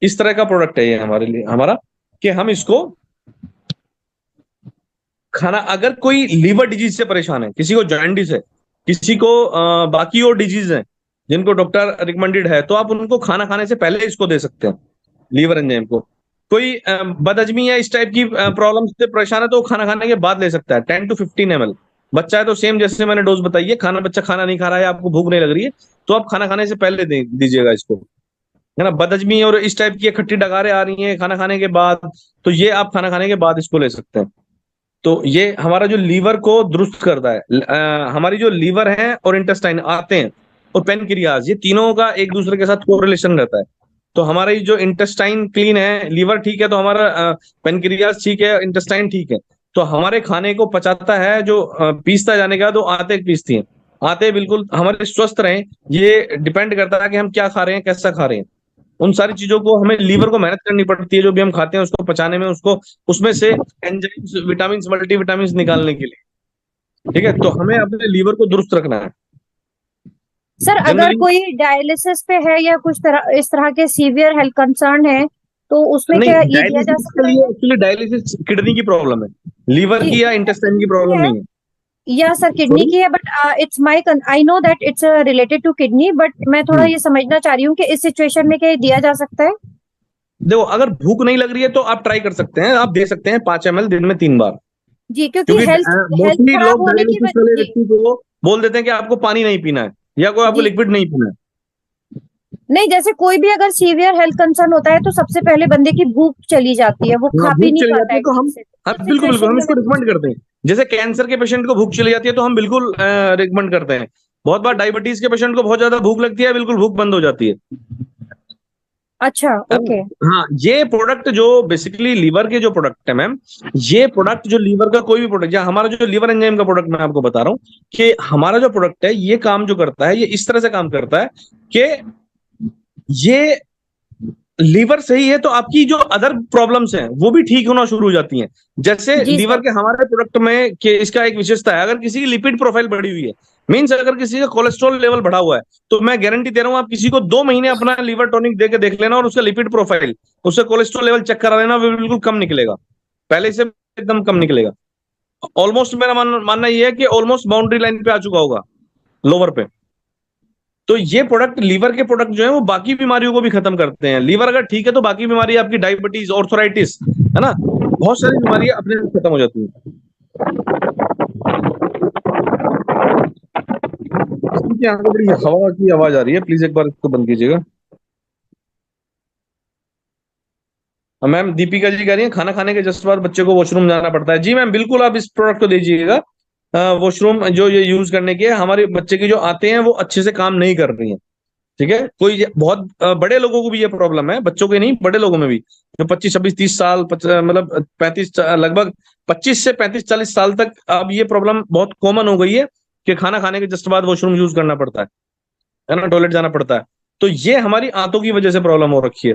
इस तरह का प्रोडक्ट है ये हमारे लिए, हमारा, कि हम इसको खाना, अगर कोई लीवर डिजीज से परेशान है, किसी को जॉन्डिस है, किसी को बाकी और डिजीज है जिनको डॉक्टर रिकमेंडेड है, तो आप उनको खाना खाने से पहले इसको दे सकते हैं, लीवर एंजाइम को। कोई बदहजमी या इस टाइप की प्रॉब्लम से परेशान है तो वो खाना खाने के बाद ले सकता है, 10 to 15 ml। बच्चा है तो सेम जैसे मैंने डोज बताई है, बच्चा खाना नहीं खा रहा है, आपको भूख नहीं लग रही है, तो आप खाना खाने से पहले दीजिएगा इसको, है ना। बदहजमी और इस टाइप की खट्टी डगारें आ रही हैं खाना खाने के बाद, तो ये आप खाना खाने के बाद इसको ले सकते हैं। तो ये हमारा जो लीवर को दुरुस्त करता है। हमारी जो लीवर है और इंटेस्टाइन आते हैं और पेनक्रियाज, ये तीनों का एक दूसरे के साथ कोरिलेशन रहता है। तो हमारी जो इंटेस्टाइन क्लीन है, लीवर ठीक है, तो हमारा पेनक्रियाज ठीक है, इंटेस्टाइन ठीक है, तो हमारे खाने को पचाता है, जो पीसता जाने के बाद वो आते पीसती है, आते बिल्कुल हमारे स्वस्थ रहें। ये डिपेंड करता है कि हम क्या खा रहे हैं, कैसा खा रहे हैं। उन सारी चीजों को हमें, लीवर को मेहनत करनी पड़ती है, जो भी हम खाते हैं उसको पचाने में, उसको उसमें से एंजाइम्स, विटामिन, मल्टीविटामिन निकालने के लिए। ठीक है, तो हमें अपने लीवर को दुरुस्त रखना है। सर अगर जनरली कोई डायलिसिस पे है या कुछ तरह इस तरह के सीवियर हेल्थ कंसर्न है, तो उसमें नहीं, क्या ये दिया जा डायलिसिस के सकता लिए है? एक्चुअली डायलिसिस किडनी की प्रॉब्लम है, लीवर जी, की या इंटेस्टाइन की प्रॉब्लम नहीं है। या सर किडनी Sorry? की है, but it's my, I know that it's related to kidney, but मैं थोड़ा ये समझना चाह रही हूँ कि इस सिचुएशन में क्या ये दिया जा सकता है? देखो, अगर भूख नहीं लग रही है तो आप ट्राई कर सकते हैं, आप दे सकते हैं 5 ml दिन में 3 बार। जी, क्योंकि क्योंकि हेल्थ हेल्थ मोस्टली खराब लोग होने की डायलिसिस वाले जी व्यक्ति को बोल देते हैं कि आपको पानी नहीं पीना है या कोई आपको जी, लिक्विड नहीं पीना है। नहीं, जैसे कोई भी अगर सीवियर हेल्थ कंसर्न होता है तो सबसे पहले बंदे की भूख चली जाती है, वो हाँ, खा पी भूख नहीं चली पाता जाती है है तो ठीक हम, से। हाँ इस बिल्कुल बिल्कुल, सिचुएशन हम में इसको मैं रिकमेंड करते हैं। जैसे कैंसर के पेशेंट को भूख चली जाती है तो हम बिल्कुल रिकमेंड करते हैं। बहुत बार डायबिटीज के पेशेंट को बहुत ज्यादा भूख लगती है, बिल्कुल भूख बंद हो जाती है। अच्छा, है ओके, ना? हाँ, ये प्रोडक्ट जो बेसिकली लीवर के जो प्रोडक्ट है मैम, ये प्रोडक्ट जो लीवर का कोई भी प्रोडक्ट, या हमारा जो लीवर एंजाइम का प्रोडक्ट, मैं आपको बता रहा हूँ कि हमारा जो प्रोडक्ट है ये काम जो करता है, ये इस तरह से काम करता है कि ये लीवर सही है तो आपकी जो अदर प्रॉब्लम्स हैं वो भी ठीक होना शुरू हो जाती हैं। जैसे जी लीवर सर, के हमारे प्रोडक्ट में कि इसका एक विशेषता है, अगर किसी की लिपिड प्रोफाइल बढ़ी हुई है, मींस अगर किसी का कोलेस्ट्रॉल लेवल बढ़ा हुआ है, तो मैं गारंटी दे रहा हूं, आप किसी को 2 महीने अपना लीवर टॉनिक दे के देख लेना और उसका लिपिड प्रोफाइल, उसका कोलेस्ट्रॉल लेवल चेक करा लेना, वो बिल्कुल कम निकलेगा, पहले से एकदम कम निकलेगा। ऑलमोस्ट मेरा मानना यह है कि ऑलमोस्ट बाउंड्री लाइन पे आ चुका होगा, लोअर पे। तो ये प्रोडक्ट, लीवर के प्रोडक्ट जो है वो बाकी बीमारियों को भी खत्म करते हैं। लीवर अगर ठीक है तो बाकी बीमारी, आपकी डायबिटीज, ऑर्थराइटिस, है ना, बहुत सारी बीमारियां अपने आप खत्म हो जाती हैं। यहाँ पे बड़ी हवा की आवाज आ रही है, प्लीज एक बार इसको बंद कीजिएगा। मैम दीपिका जी कह रही है खाना खाने के जस्ट बाद बच्चे को वॉशरूम जाना पड़ता है। जी मैम, बिल्कुल आप इस प्रोडक्ट को दीजिएगा। वॉशरूम जो ये यूज करने के, हमारे बच्चे की जो आते हैं वो अच्छे से काम नहीं कर रही हैं, ठीक है, कोई बहुत बड़े लोगों को भी ये प्रॉब्लम है, बच्चों के नहीं, बड़े लोगों में भी, जो 25 26 30 साल मतलब 35 लगभग 25 से 35 40 साल तक अब ये प्रॉब्लम बहुत कॉमन हो गई है कि खाना खाने के जस्ट बाद वॉशरूम यूज करना पड़ता है ना, टॉयलेट जाना पड़ता है। तो ये हमारी आंतों की वजह से प्रॉब्लम हो रखी है,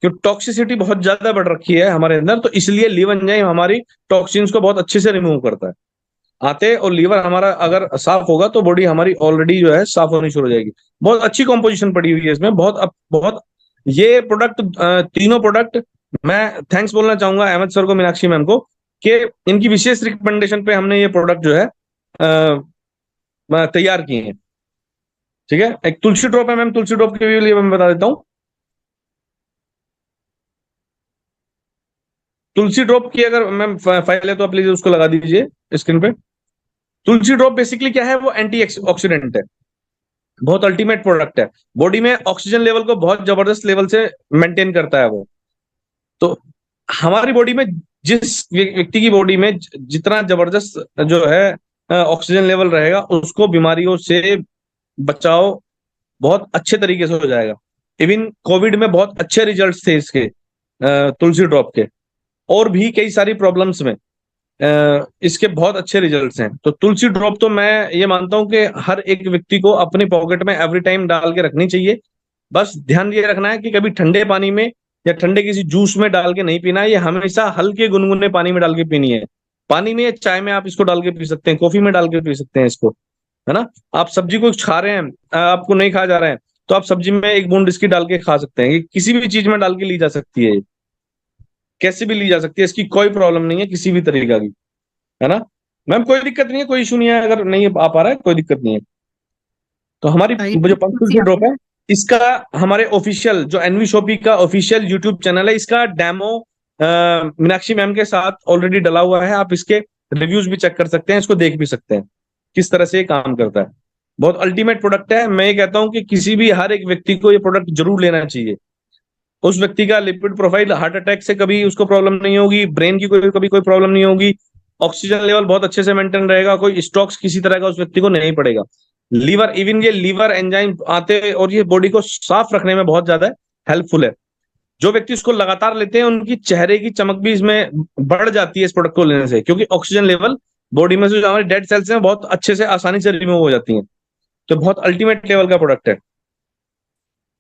क्योंकि टॉक्सिसिटी बहुत ज्यादा बढ़ रखी है हमारे अंदर, तो इसलिए लीवर एंजाइम हमारी टॉक्सिन्स को बहुत अच्छे से रिमूव करता है। आते और लीवर हमारा अगर साफ होगा तो बॉडी हमारी ऑलरेडी जो है साफ होनी शुरू हो जाएगी। बहुत अच्छी कॉम्पोजिशन पड़ी हुई है इसमें, बहुत ये प्रोडक्ट, तीनों प्रोडक्ट मैं थैंक्स बोलना चाहूंगा अहमद सर को, मीनाक्षी मैम को, कि इनकी विशेष रिकमेंडेशन पे हमने ये प्रोडक्ट जो है तैयार किए हैं। ठीक है, एक तुलसी ड्रॉप है मैम, तुलसी ड्रॉप के लिए मैं बता देता हूँ। तुलसी ड्रॉप की अगर मैम फाइल है तो आप प्लीज उसको लगा दीजिए स्क्रीन पे। तुलसी ड्रॉप बेसिकली क्या है, वो एंटी ऑक्सीडेंट है, बहुत अल्टीमेट प्रोडक्ट है, बॉडी में ऑक्सीजन लेवल को बहुत जबरदस्त लेवल से मेंटेन करता है वो। तो हमारी बॉडी में, जिस व्यक्ति की बॉडी में जितना जबरदस्त जो है ऑक्सीजन लेवल रहेगा, उसको बीमारियों से बचाव बहुत अच्छे तरीके से हो जाएगा। इवन कोविड में बहुत अच्छे रिजल्ट्स थे इसके, तुलसी ड्रॉप के, और भी कई सारी प्रॉब्लम्स में इसके बहुत अच्छे रिजल्ट्स हैं। तो तुलसी ड्रॉप तो मैं ये मानता हूं कि हर एक व्यक्ति को अपनी पॉकेट में एवरी टाइम डाल के रखनी चाहिए। बस ध्यान ये रखना है कि कभी ठंडे पानी में या ठंडे किसी जूस में डाल के नहीं पीना है, ये हमेशा हल्के गुनगुने पानी में डाल के पीनी है। पानी में, चाय में आप इसको डाल के पी सकते हैं, कॉफी में डाल के पी सकते हैं इसको, है ना। आप सब्जी को खा रहे हैं, आपको नहीं खा जा रहा है, तो आप सब्जी में एक बूंद इसकी डाल के खा सकते हैं। ये किसी भी चीज में डाल के ली जा सकती है, कैसे भी ली जा सकती है, इसकी कोई प्रॉब्लम नहीं है किसी भी तरीका की, है ना मैम। कोई दिक्कत नहीं है, कोई इशू नहीं है, अगर नहीं आ पा रहा है कोई दिक्कत नहीं है। तो हमारी जो तुलसी ड्रॉप है, इसका हमारे ऑफिशियल जो एनवी शॉपी का ऑफिशियल यूट्यूब चैनल है, इसका डेमो मीनाक्षी मैम के साथ ऑलरेडी डला हुआ है। आप इसके रिव्यूज भी चेक कर सकते हैं, इसको देख भी सकते हैं किस तरह से ये काम करता है। बहुत अल्टीमेट प्रोडक्ट है। मैं ये कहता हूं कि किसी भी, हर एक व्यक्ति को ये प्रोडक्ट जरूर लेना चाहिए। उस व्यक्ति का लिपिड प्रोफाइल, हार्ट अटैक से कभी उसको प्रॉब्लम नहीं होगी, ब्रेन की कभी कोई प्रॉब्लम नहीं होगी, ऑक्सीजन लेवल बहुत अच्छे से मेंटेन रहेगा, कोई स्ट्रोक्स किसी तरह का उस व्यक्ति को नहीं पड़ेगा। लीवर, इवन ये लीवर एंजाइम आते और ये बॉडी को साफ रखने में बहुत ज्यादा हेल्पफुल है। जो व्यक्ति इसको लगातार लेते हैं, उनकी चेहरे की चमक भी इसमें बढ़ जाती है इस प्रोडक्ट को लेने से, क्योंकि ऑक्सीजन लेवल बॉडी में से जो हमारी डेड सेल्स हैं बहुत अच्छे से, आसानी से रिमूव हो जाती हैं। तो बहुत अल्टीमेट लेवल का प्रोडक्ट है।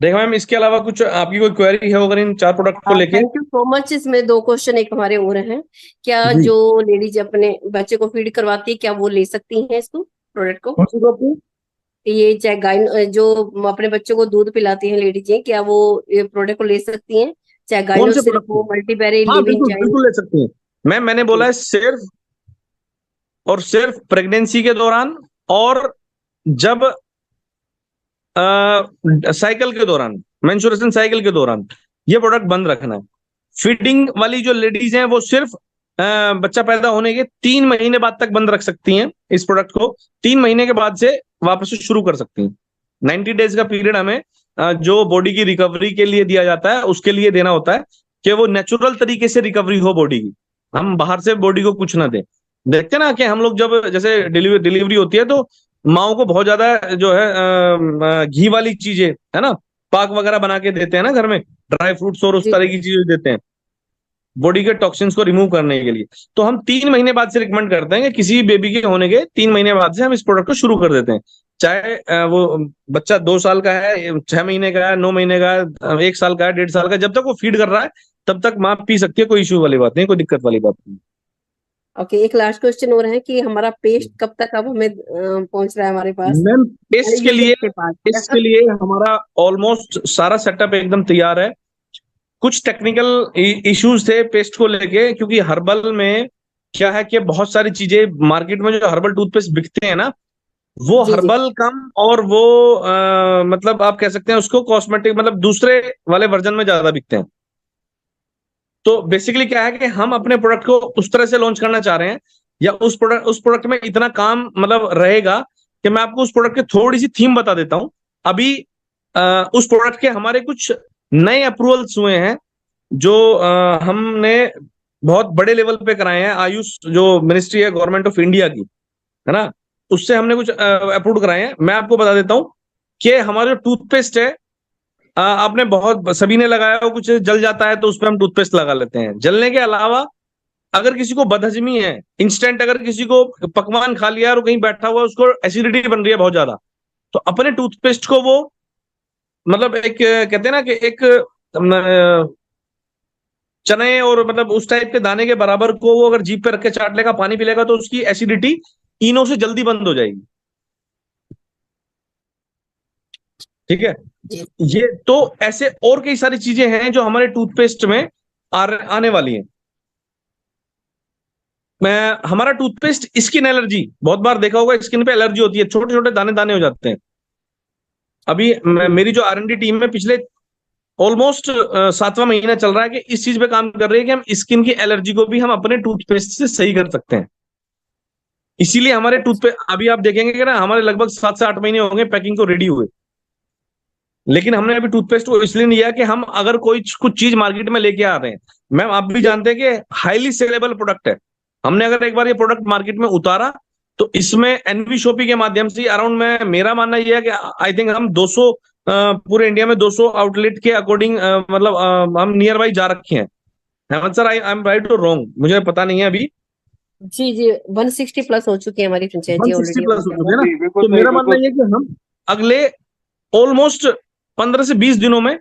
देखो मैम, इसके अलावा कुछ आपकी कोई क्वेरी है अगर इन 4 प्रोडक्ट को लेके? Thank you so much. इसमें 2 क्वेश्चन एक हमारे और हैं। क्या जो लेडीज अपने बच्चे को फीड करवाती है, क्या वो ले सकती हैं इसको, प्रोडक्ट को? ये चाहे गाय जो अपने बच्चों को दूध पिलाती हैं लेडीज, क्या वो ये प्रोडक्ट को ले सकती हैं, चाहे गाइनो सिर्फ हो, मल्टीबेरी, बिल्कुल ले सकती हैं मैम। मैंने बोला है सिर्फ और सिर्फ प्रेगनेंसी के दौरान, और जब साइकिल के दौरान, मेंस्ट्रुएशन साइकिल के दौरान ये प्रोडक्ट बंद रखना है। फीडिंग वाली जो लेडीज हैं वो सिर्फ बच्चा पैदा होने के 3 महीने बाद तक बंद रख सकती हैं इस प्रोडक्ट को। 3 महीने के बाद से वापस से शुरू कर सकती हैं। 90 डेज का पीरियड हमें जो बॉडी की रिकवरी के लिए दिया जाता है, उसके लिए देना होता है कि वो नेचुरल तरीके से रिकवरी हो बॉडी की, हम बाहर से बॉडी को कुछ ना दें। देखते ना कि हम लोग जब जैसे डिलीवरी होती है तो माओ को बहुत ज्यादा जो है घी वाली चीजें, है ना, पाक वगैरह बना के देते हैं ना घर में, ड्राई फ्रूट्स और उस तरह की चीजें देते हैं बॉडी के टॉक्सिन्स को रिमूव करने के लिए। तो हम 3 महीने बाद से रिकमेंड करते हैं कि किसी बेबी के होने के 3 महीने बाद से हम इस प्रोडक्ट को शुरू कर देते हैं। चाहे वो बच्चा 2 साल का है, 6 महीने का है, 9 महीने का है, 1 साल का है, 1.5 साल का, जब तक वो फीड कर रहा है तब तक माँ पी सकती है, कोई इश्यू वाली बात नहीं, कोई दिक्कत वाली बात नहीं। ओके, एक लास्ट क्वेश्चन और है कि हमारा पेस्ट कब तक अब हमें पहुंच रहा है हमारे पास? मैम, पेस्ट के लिए हमारा ऑलमोस्ट सारा सेटअप एकदम तैयार है। कुछ टेक्निकल इश्यूज थे पेस्ट को लेके, क्योंकि हर्बल में क्या है कि बहुत सारी चीजें मार्केट में जो हर्बल टूथपेस्ट बिकते हैं ना, वो हर्बल कम और वो मतलब आप कह सकते हैं उसको कॉस्मेटिक, मतलब दूसरे वाले वर्जन में ज्यादा बिकते हैं। तो बेसिकली क्या है कि हम अपने प्रोडक्ट को उस तरह से लॉन्च करना चाह रहे हैं, या उस प्रोडक्ट में इतना काम मतलब रहेगा कि मैं आपको उस प्रोडक्ट की थोड़ी सी थीम बता देता हूं। अभी उस प्रोडक्ट के हमारे कुछ नए अप्रूवल्स हुए हैं जो हमने बहुत बड़े लेवल पे कराए हैं। आयुष जो मिनिस्ट्री है गवर्नमेंट ऑफ इंडिया की, है ना, उससे हमने कुछ अप्रूव कराए हैं। मैं आपको बता देता हूं कि हमारा जो टूथपेस्ट है आपने बहुत सभी ने लगाया हो, कुछ जल जाता है तो उस पर हम टूथपेस्ट लगा लेते हैं। जलने के अलावा अगर किसी को बदहजमी है, इंस्टेंट अगर किसी को पकवान खा लिया और कहीं बैठा हुआ उसको एसिडिटी बन रही है बहुत ज्यादा, तो अपने टूथपेस्ट को वो मतलब एक कहते हैं ना कि एक चने और मतलब उस टाइप के दाने के बराबर को वो अगर जीभ पे रख के चाट लेगा, पानी पी लेगा, तो उसकी एसिडिटी इनो से जल्दी बंद हो जाएगी। ठीक है। ये तो ऐसे और कई सारी चीजें हैं जो हमारे टूथपेस्ट में आने वाली हैं। हमारा टूथपेस्ट, स्किन एलर्जी, बहुत बार देखा होगा स्किन पे एलर्जी होती है, छोटे छोटे दाने दाने हो जाते हैं। अभी मेरी जो R&D टीम है पिछले ऑलमोस्ट 7वां महीना चल रहा है कि इस चीज पे काम कर रही है कि हम स्किन की एलर्जी को भी हम अपने टूथपेस्ट से सही कर सकते हैं। इसीलिए हमारे टूथपेस्ट अभी आप देखेंगे कि ना हमारे लगभग 7 से 8 महीने होंगे पैकिंग को रेडी हुए, लेकिन हमने अभी टूथपेस्ट को इसलिए नहीं लिया कि हम अगर कोई कुछ चीज मार्केट में लेके आ रहे हैं, मैम आप भी जानते हैं कि हाईली सेलेबल प्रोडक्ट है। हमने अगर एक बार ये प्रोडक्ट मार्केट में उतारा तो इसमें एनवी शॉपी के माध्यम से अराउंड में मेरा मानना यह है कि आई थिंक हम 200 पूरे इंडिया में 200 आउटलेट के अकॉर्डिंग मतलब हम नियर बाई जा रखे हैं। Hemant sir, I am right और रॉन्ग, मुझे पता नहीं है अभी। जी जी 160 प्लस हो चुकी है हमारी फ्रेंचाइजी 160 ऑलरेडी। प्लस हो चुके हैं ना। जी बिल्कुल तो सही, मेरा मानना बिल्कुल यह है कि हम अगले ऑलमोस्ट 15 से 20 दिनों में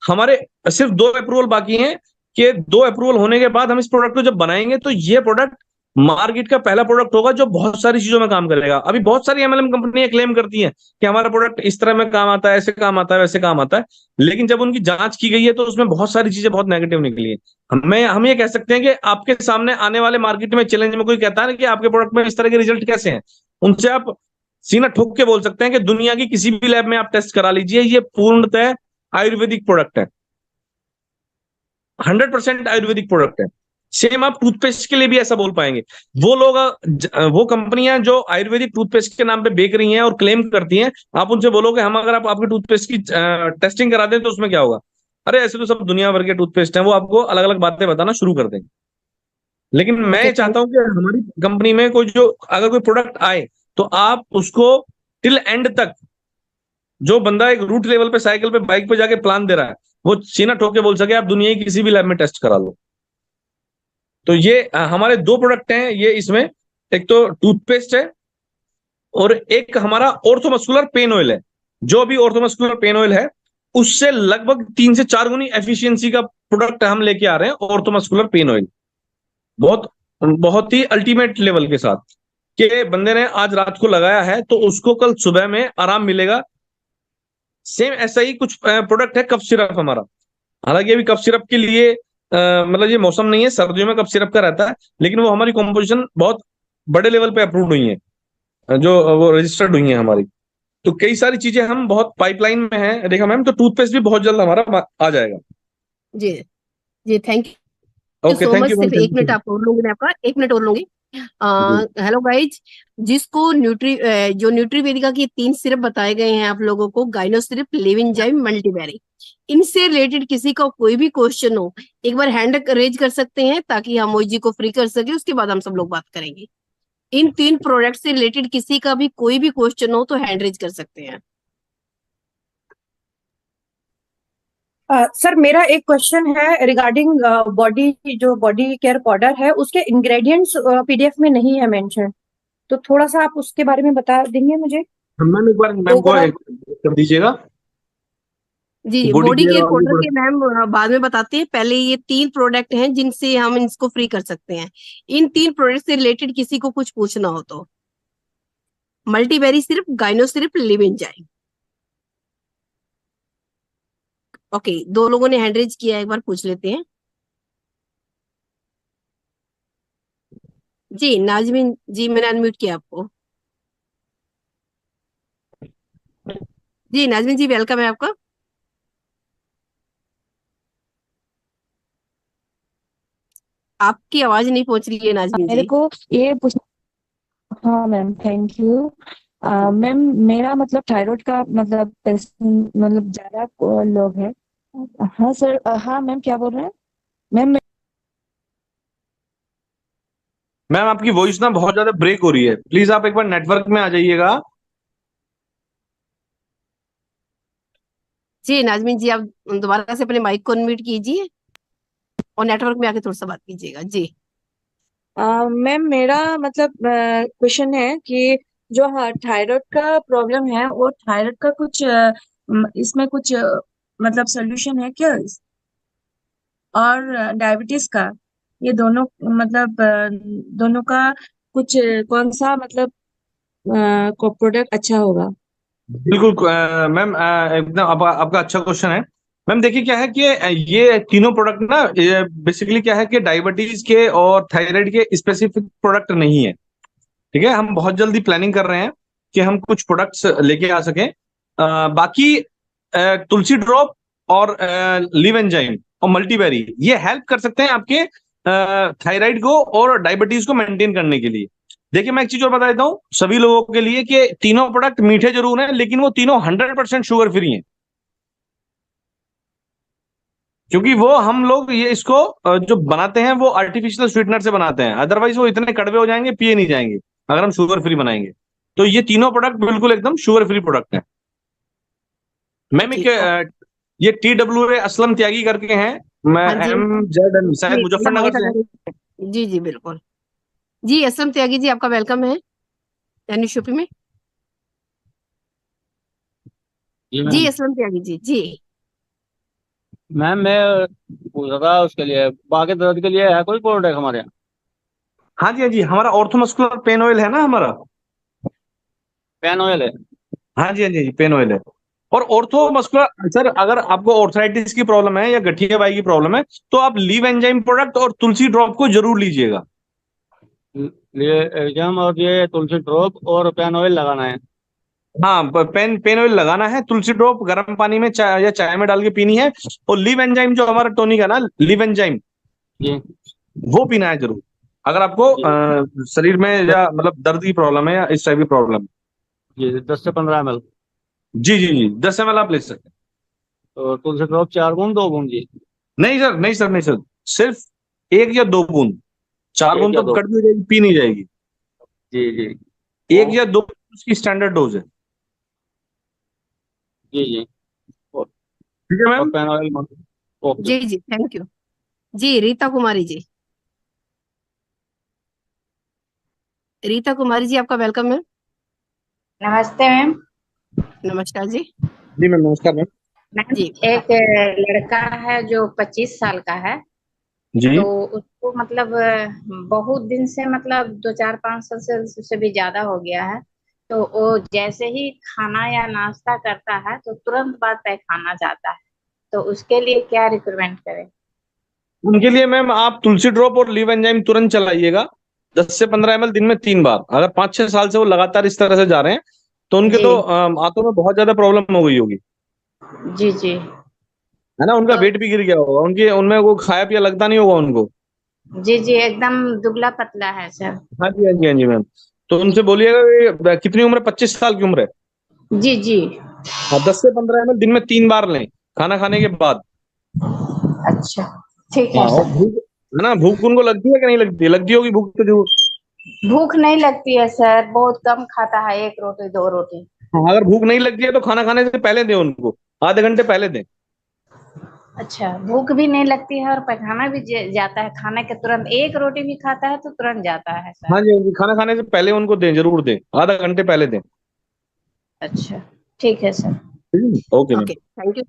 हमारे सिर्फ 2 अप्रूवल बाकी हैं कि 2 अप्रूवल होने के बाद हम इस प्रोडक्ट को जब बनाएंगे तो ये प्रोडक्ट मार्केट का पहला प्रोडक्ट होगा जो बहुत सारी चीजों में काम करेगा। अभी बहुत सारी MLM कंपनियां क्लेम करती हैं कि हमारा प्रोडक्ट इस तरह में काम आता है, ऐसे काम आता है, वैसे काम आता है, लेकिन जब उनकी जांच की गई है तो उसमें बहुत सारी चीजें बहुत नेगेटिव निकली है। हम ये कह सकते हैं कि आपके सामने आने वाले मार्केट में चैलेंज में कोई कहता है कि आपके प्रोडक्ट में इस तरह के रिजल्ट कैसे हैं, उनसे आप सीना ठोक के बोल सकते हैं कि दुनिया की किसी भी लैब में आप टेस्ट करा लीजिए, ये पूर्णतः आयुर्वेदिक प्रोडक्ट है, 100% आयुर्वेदिक प्रोडक्ट है। सेम आप टूथपेस्ट के लिए भी ऐसा बोल पाएंगे। वो लोग वो कंपनियां जो आयुर्वेदिक टूथपेस्ट के नाम पे बेच रही हैं और क्लेम करती हैं, आप उनसे बोलोगे हम अगर आप आपके टूथपेस्ट की टेस्टिंग करा दें तो उसमें क्या होगा, अरे ऐसे तो सब दुनिया भर के टूथपेस्ट हैं, वो आपको अलग अलग बातें बताना शुरू कर देंगे। लेकिन मैं ओके, चाहता हूं कि हमारी कंपनी में कोई जो अगर कोई प्रोडक्ट आए तो आप उसको टिल एंड तक, जो बंदा एक रूट लेवल पे साइकिल पे बाइक पे जाके प्लान दे रहा है, वो सीना ठोक के बोल सके आप दुनिया की किसी भी लैब में टेस्ट करा लो। तो ये हमारे 2 प्रोडक्ट हैं ये इसमें, एक तो टूथपेस्ट है और एक हमारा ऑर्थोमस्कुलर पेन ऑयल है। जो भी ऑर्थोमस्कुलर पेन ऑयल है उससे लगभग 3 से 4 गुनी एफिशिएंसी का प्रोडक्ट हम लेके आ रहे हैं, ऑर्थोमस्कुलर पेन ऑयल, बहुत बहुत ही अल्टीमेट लेवल के साथ, कि बंदे ने आज रात को लगाया है तो उसको कल सुबह में आराम मिलेगा। सेम ऐसा ही कुछ प्रोडक्ट है कफ सिरप हमारा। हालांकि अभी कफ सिरप के लिए मतलब ये मौसम नहीं है, सर्दियों में कफ सिरप का रहता है, लेकिन वो हमारी कॉम्पोजिशन बहुत बड़े लेवल पे अप्रूव्ड हुई है, जो वो रजिस्टर्ड हुई है हमारी। तो कई सारी चीजें हम बहुत पाइपलाइन में है रेखा मैम, तो टूथपेस्ट भी बहुत जल्द हमारा आ जाएगा। जी जी thank you okay, so thank मच। यू मैम, सिर्फ थैंक 1 मिनट यू। आप और लूंगी, मैं आपका 1 मिनट और लूंगी। जी हेलो गाइज, जिसको जो न्यूट्रीवेदिका की 3 सिरप बताए गए हैं आप लोगों को, गाइनो सिरप, लिविंजाइम, मल्टीबेरी, इनसे रिलेटेड किसी का कोई भी क्वेश्चन हो, एक बार हैंड रेज कर सकते हैं ताकि हम मोजी को फ्री कर सके, उसके बाद हम सब लोग बात करेंगे। इन 3 प्रोडक्ट से रिलेटेड किसी का भी कोई भी क्वेश्चन हो तो हैंड रेज कर सकते हैं। सर मेरा एक क्वेश्चन है रिगार्डिंग बॉडी केयर पाउडर है, उसके इंग्रेडिएंट्स पीडीएफ में नहीं है मेंशन, तो थोड़ा सा आप उसके बारे में बता देंगे मुझे। मैम, एक बार मैम को ओवरऑल कर दीजिएगा। जी जी बॉडी बॉडी केयर केयर वाली पाउडर के मैम बाद में बताते हैं, पहले ये 3 प्रोडक्ट हैं जिनसे हम इसको फ्री कर सकते हैं। इन 3 प्रोडक्ट से रिलेटेड किसी को कुछ पूछना हो तो, मल्टीबेरी सिर्फ, गाइनो सिर्फ, लिविंजाइम। ओके, 2 लोगों ने हैंड रेज किया, एक बार पूछ लेते हैं। जी नाजमीन जी, मैंने अनम्यूट किया आपको। जी नाजमीन जी, वेलकम है आपका। आपकी आवाज नहीं पहुंच रही है नाजमीन मेरे जी। को ये पूछ हाँ मैम, थैंक यू। मैम मेरा मतलब थायराइड का मतलब टेस्ट मतलब ज्यादा लोग है। हाँ सर, हाँ मैम क्या बोल रहे हैं मैम? मैम आपकी वॉइस ना बहुत ज्यादा ब्रेक हो रही है, प्लीज आप एक बार नेटवर्क में आ जाइएगा। जी नाजमीन जी, आप दोबारा से अपने माइक को अनम्यूट कीजिए और नेटवर्क में आके थोड़ा सा बात कीजिएगा जी। मैम मेरा मतलब क्वेश्चन है कि जो हाँ थायराइड का प्रॉब्लम है वो थायराइड का कुछ इसमें कुछ मतलब सोल्यूशन है क्या? और डायबिटीज का, ये दोनों मतलब दोनों का कुछ कौन सा मतलब को प्रोडक्ट अच्छा होगा? बिल्कुल मैम, एकदम आपका अच्छा क्वेश्चन है। मैम देखिए क्या है कि ये तीनों प्रोडक्ट ना बेसिकली क्या है कि डायबिटीज के और थायराइड के स्पेसिफिक प्रोडक्ट नहीं है। ठीक है, हम बहुत जल्दी प्लानिंग कर रहे हैं कि हम कुछ प्रोडक्ट्स लेके आ सकें। बाकी तुलसी ड्रॉप और लिव एंजाइम और मल्टीबेरी ये हेल्प कर सकते हैं आपके थायराइड को और डायबिटीज को मेंटेन करने के लिए। देखिए मैं एक चीज और बता देता हूँ सभी लोगों के लिए कि तीनों प्रोडक्ट मीठे जरूर हैं, लेकिन वो तीनों 100% शुगर फ्री हैं, क्योंकि वो हम लोग ये इसको जो बनाते हैं वो आर्टिफिशियल स्वीटनर से बनाते हैं, अदरवाइज वो इतने कड़वे हो जाएंगे, पिए नहीं जाएंगे अगर हम शुगर फ्री बनाएंगे। तो ये तीनों प्रोडक्ट बिल्कुल एकदम शुगर फ्री प्रोडक्ट है। मैम एक जी ये TWA असलम त्यागी करके हैं, मैं हाँ जी MZ शायद जी, थोड़ा मुजफ्फरनगर माइक से हैं। अगर जी जी बिल्कुल। जी असलम त्यागी जी, आपका वेलकम है यानी शोपी में। जी जी मैम। असलम त्यागी जी जी। मैम मैं पूछ रहा था उसके लिए, बाकी दर्द के लिए है कोई प्रोडक्ट हमारे यहाँ? हाँ जी हाँ जी, हमारा ऑर्थोमस्कुलर पेन ऑयल है ना हमारा। पेन ऑयल है? हाँ जी हाँ जी पेन ऑयल है। और ऑर्थो मस्कुलर सर, अगर आपको ऑर्थराइटिस की प्रॉब्लम है या गठिया बाई की प्रॉब्लम है तो आप लीव एंजाइम प्रोडक्ट और तुलसी ड्रॉप को जरूर लीजिएगा। ये एग्जाम और ये तुलसी ड्रॉप और पेन ऑयल लगाना है? हाँ, पेन पेन ऑयल लगाना है, तुलसी ड्रॉप गर्म पानी में चाय या चाय में डाल के पीनी है, और लीव एंजाइम जो हमारा टॉनिक है ना, लीव एंजाइम, जी वो पीना है जरूर अगर आपको जी शरीर में या मतलब दर्द की प्रॉब्लम है या इस टाइप की प्रॉब्लम। जी 10 से 15 ml। जी जी जी 10 ml आप ले सकते हैं। तो तुलसी ड्रॉप 4 बूंद 2 बूंद जी? नहीं सर नहीं सर नहीं सर, सिर्फ 1 या 2 बूंद। 4 बूंद एक या तो दो? कड़वी हो जाएगी, पी नहीं जाएगी। जी जी। एक ओ या दो उसकी स्टैंडर्ड डोज है। जी जी। और, ठीक है और मैम। Pain oil? ओके। जी जी थैंक यू। जी रीता कुमारी जी, रीता कुमारी जी आपका वेलकम है। नमस्ते मैम। नमस्कार जी। जी मैम नमस्कार मैम। मैम जी एक लड़का है जो 25 साल का है। जी तो उसको मतलब बहुत दिन से मतलब 2 4 5 साल से उससे भी ज्यादा हो गया है। तो वो जैसे ही खाना या नाश्ता करता है तो तुरंत बाद पैखाना जाता है। तो उसके लिए क्या रिकमेंड करें? उनके लिए मैम आप तुलसी ड्रॉप और लीव एंजाइम तुरंत चलाइएगा, 10 से 15 ml दिन में 3 बार। अगर 5-6 साल से वो लगातार इस तरह से जा रहे हैं तो उनके जी तो आंतों में बहुत ज्यादा प्रॉब्लम हो गई होगी, जी जी। है ना। उनका तो वेट भी गिर गया होगा, उनके उनमें वो खाया पिया लगता नहीं होगा उनको। जी जी एकदम दुबला पतला है सर। हाँ जी हाँ जी हाँ जी मैम। तो उनसे बोलिएगा कि कितनी उम्र है, 25 साल की उम्र है। जी जी। हाँ, 10 से 15 ml दिन में 3 बार लें खाना खाने के बाद। अच्छा ठीक हाँ, है और सर। भूख है ना, भूख उनको लगती है कि नहीं लगती है? लगती होगी भूख तो जरूर। भूख नहीं लगती है सर, बहुत कम खाता है, 1 रोटी 2 रोटी। हाँ, अगर भूख नहीं लगती है तो खाना खाने से पहले दें उनको, आधे घंटे पहले दें। अच्छा भूख भी नहीं लगती है और पैखाना भी जाता है खाने के तुरंत, 1 रोटी भी खाता है तो तुरंत जाता है सर। हाँ जी हाँ जी, खाना खाने से पहले उनको दें, जरूर दें, आधा घंटे पहले दें। अच्छा ठीक है sir. Okay ma'am. Okay thank you.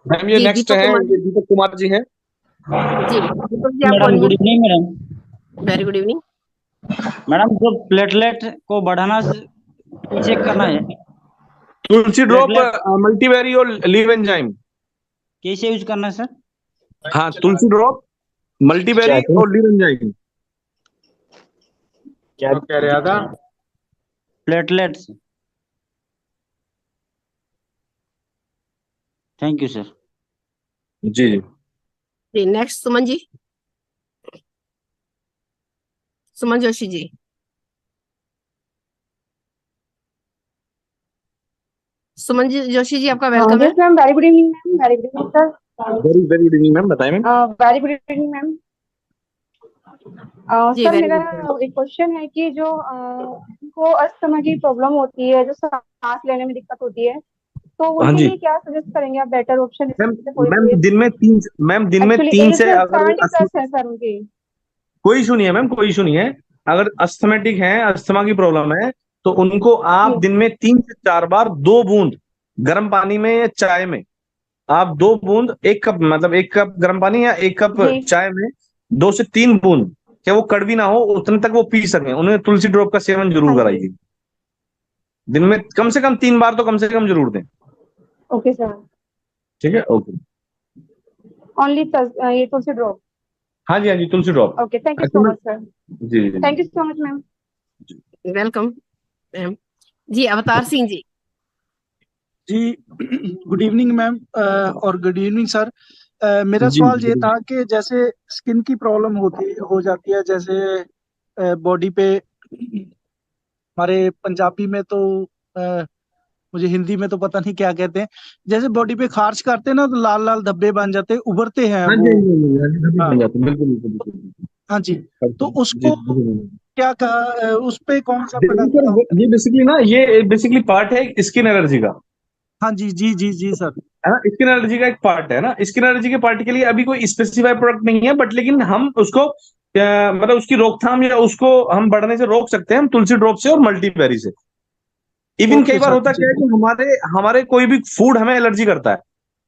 Ma'am ये जी नेक्स्ट दीपक है, कुमार ये दीपक कुमार जी हैं। जी दीपक जी आपको madam good unmute. Evening madam. Very good evening. Madam जो प्लेटलेट को बढ़ाना चेक करना है, तुलसी ड्रॉप, प्लेटलेट मल्टीबेरी और लीव एंजाइम। कैसे यूज करना है सर? हाँ, तुलसी ड्रॉप, क्या मल्टीबेरी चीज? और लीव एंजाइम। क्या कह रहा था? प्लेटलेट्स। Thank you sir. जी जी। जी नेक्स्ट सुमन जी, सुमन जोशी जी। सुमन जी जोशी जी आपका वेलकम है। Yes ma'am, very good evening ma'am, very good evening sir. Very very good evening ma'am, बताएं मैम। Very good evening ma'am. जी सर वेरी मेरा गुड। एक क्वेश्चन है कि जो जिनको अस्थमा की प्रॉब्लम होती है, जो सांस लेने में दिक्कत होती है, तो हाँ उनके जी लिए क्या सजेस्ट करेंगे आप, बेटर ऑप्शन मैम। इसमें से कोई मैम भी? दिन में तीन मैम दिन में एक्चुअली तीन एज से अगर 70+ है सर उनकी। कोई इशू नहीं है मैम, कोई इशू नहीं है। अगर अस्थमेटिक है, अस्थमा की प्रॉब्लम है, तो उनको आप जी दिन में 3 से 4 बार 2 बूंद गर्म पानी में या चाय में, आप 2 बूंद, 1 कप मतलब 1 कप गर्म पानी या 1 कप जी। चाय में 2 से 3 बूंद, क्या वो कड़वी ना हो उतने तक वो पी सकें, उन्हें तुलसी ड्रॉप का सेवन हाँ जरूर जी। कराइए। दिन में कम से कम 3 बार तो कम से कम जरूर दें। Okay sir. ठीक है, ओके। ओनली ये तुलसी ड्रॉप? हाँ जी, हाँ जी, Tulsi drop. Okay, thank you actual so में मच सर। जी जी thank you so much ma'am. Welcome ma'am. जी अवतार सिंह जी। जी गुड इवनिंग मैम और गुड इवनिंग सर। मेरा जी सवाल ये जी था कि जैसे स्किन की प्रॉब्लम हो जाती है, जैसे बॉडी पे, हमारे पंजाबी में तो मुझे हिंदी में तो पता नहीं क्या कहते हैं, जैसे बॉडी पे खारिश करते हैं ना तो लाल लाल धब्बे बन जाते हैं, उभरते हैं हाँ वो। जी, हाँ जी, हाँ जी, हाँ जी, हाँ बन जाते हैं, बिल्कुल बिल्कुल बिल्कुल बिल्कुल। हाँ जी। करते तो हैं। जी उसको बिल्कुल। क्या कहा, उस पे कौन सा देखिए प्रोडक्ट सर, काम ये करे? बेसिकली ना, ये बेसिकली पार्ट है स्किन एलर्जी का, हाँ जी जी जी जी सर। है ना। स्किन एलर्जी का एक पार्ट है ना, स्किन एलर्जी के पार्ट के लिए अभी कोई स्पेसिफाइड प्रोडक्ट नहीं है, बट लेकिन हम उसको मतलब उसकी रोकथाम या उसको हम बढ़ने से रोक सकते हैं, हम तुलसी ड्रॉप से और मल्टीबेरी से। इवन कई ओके बार सर होता जी। क्या है कि हमारे हमारे कोई भी फूड हमें एलर्जी करता है,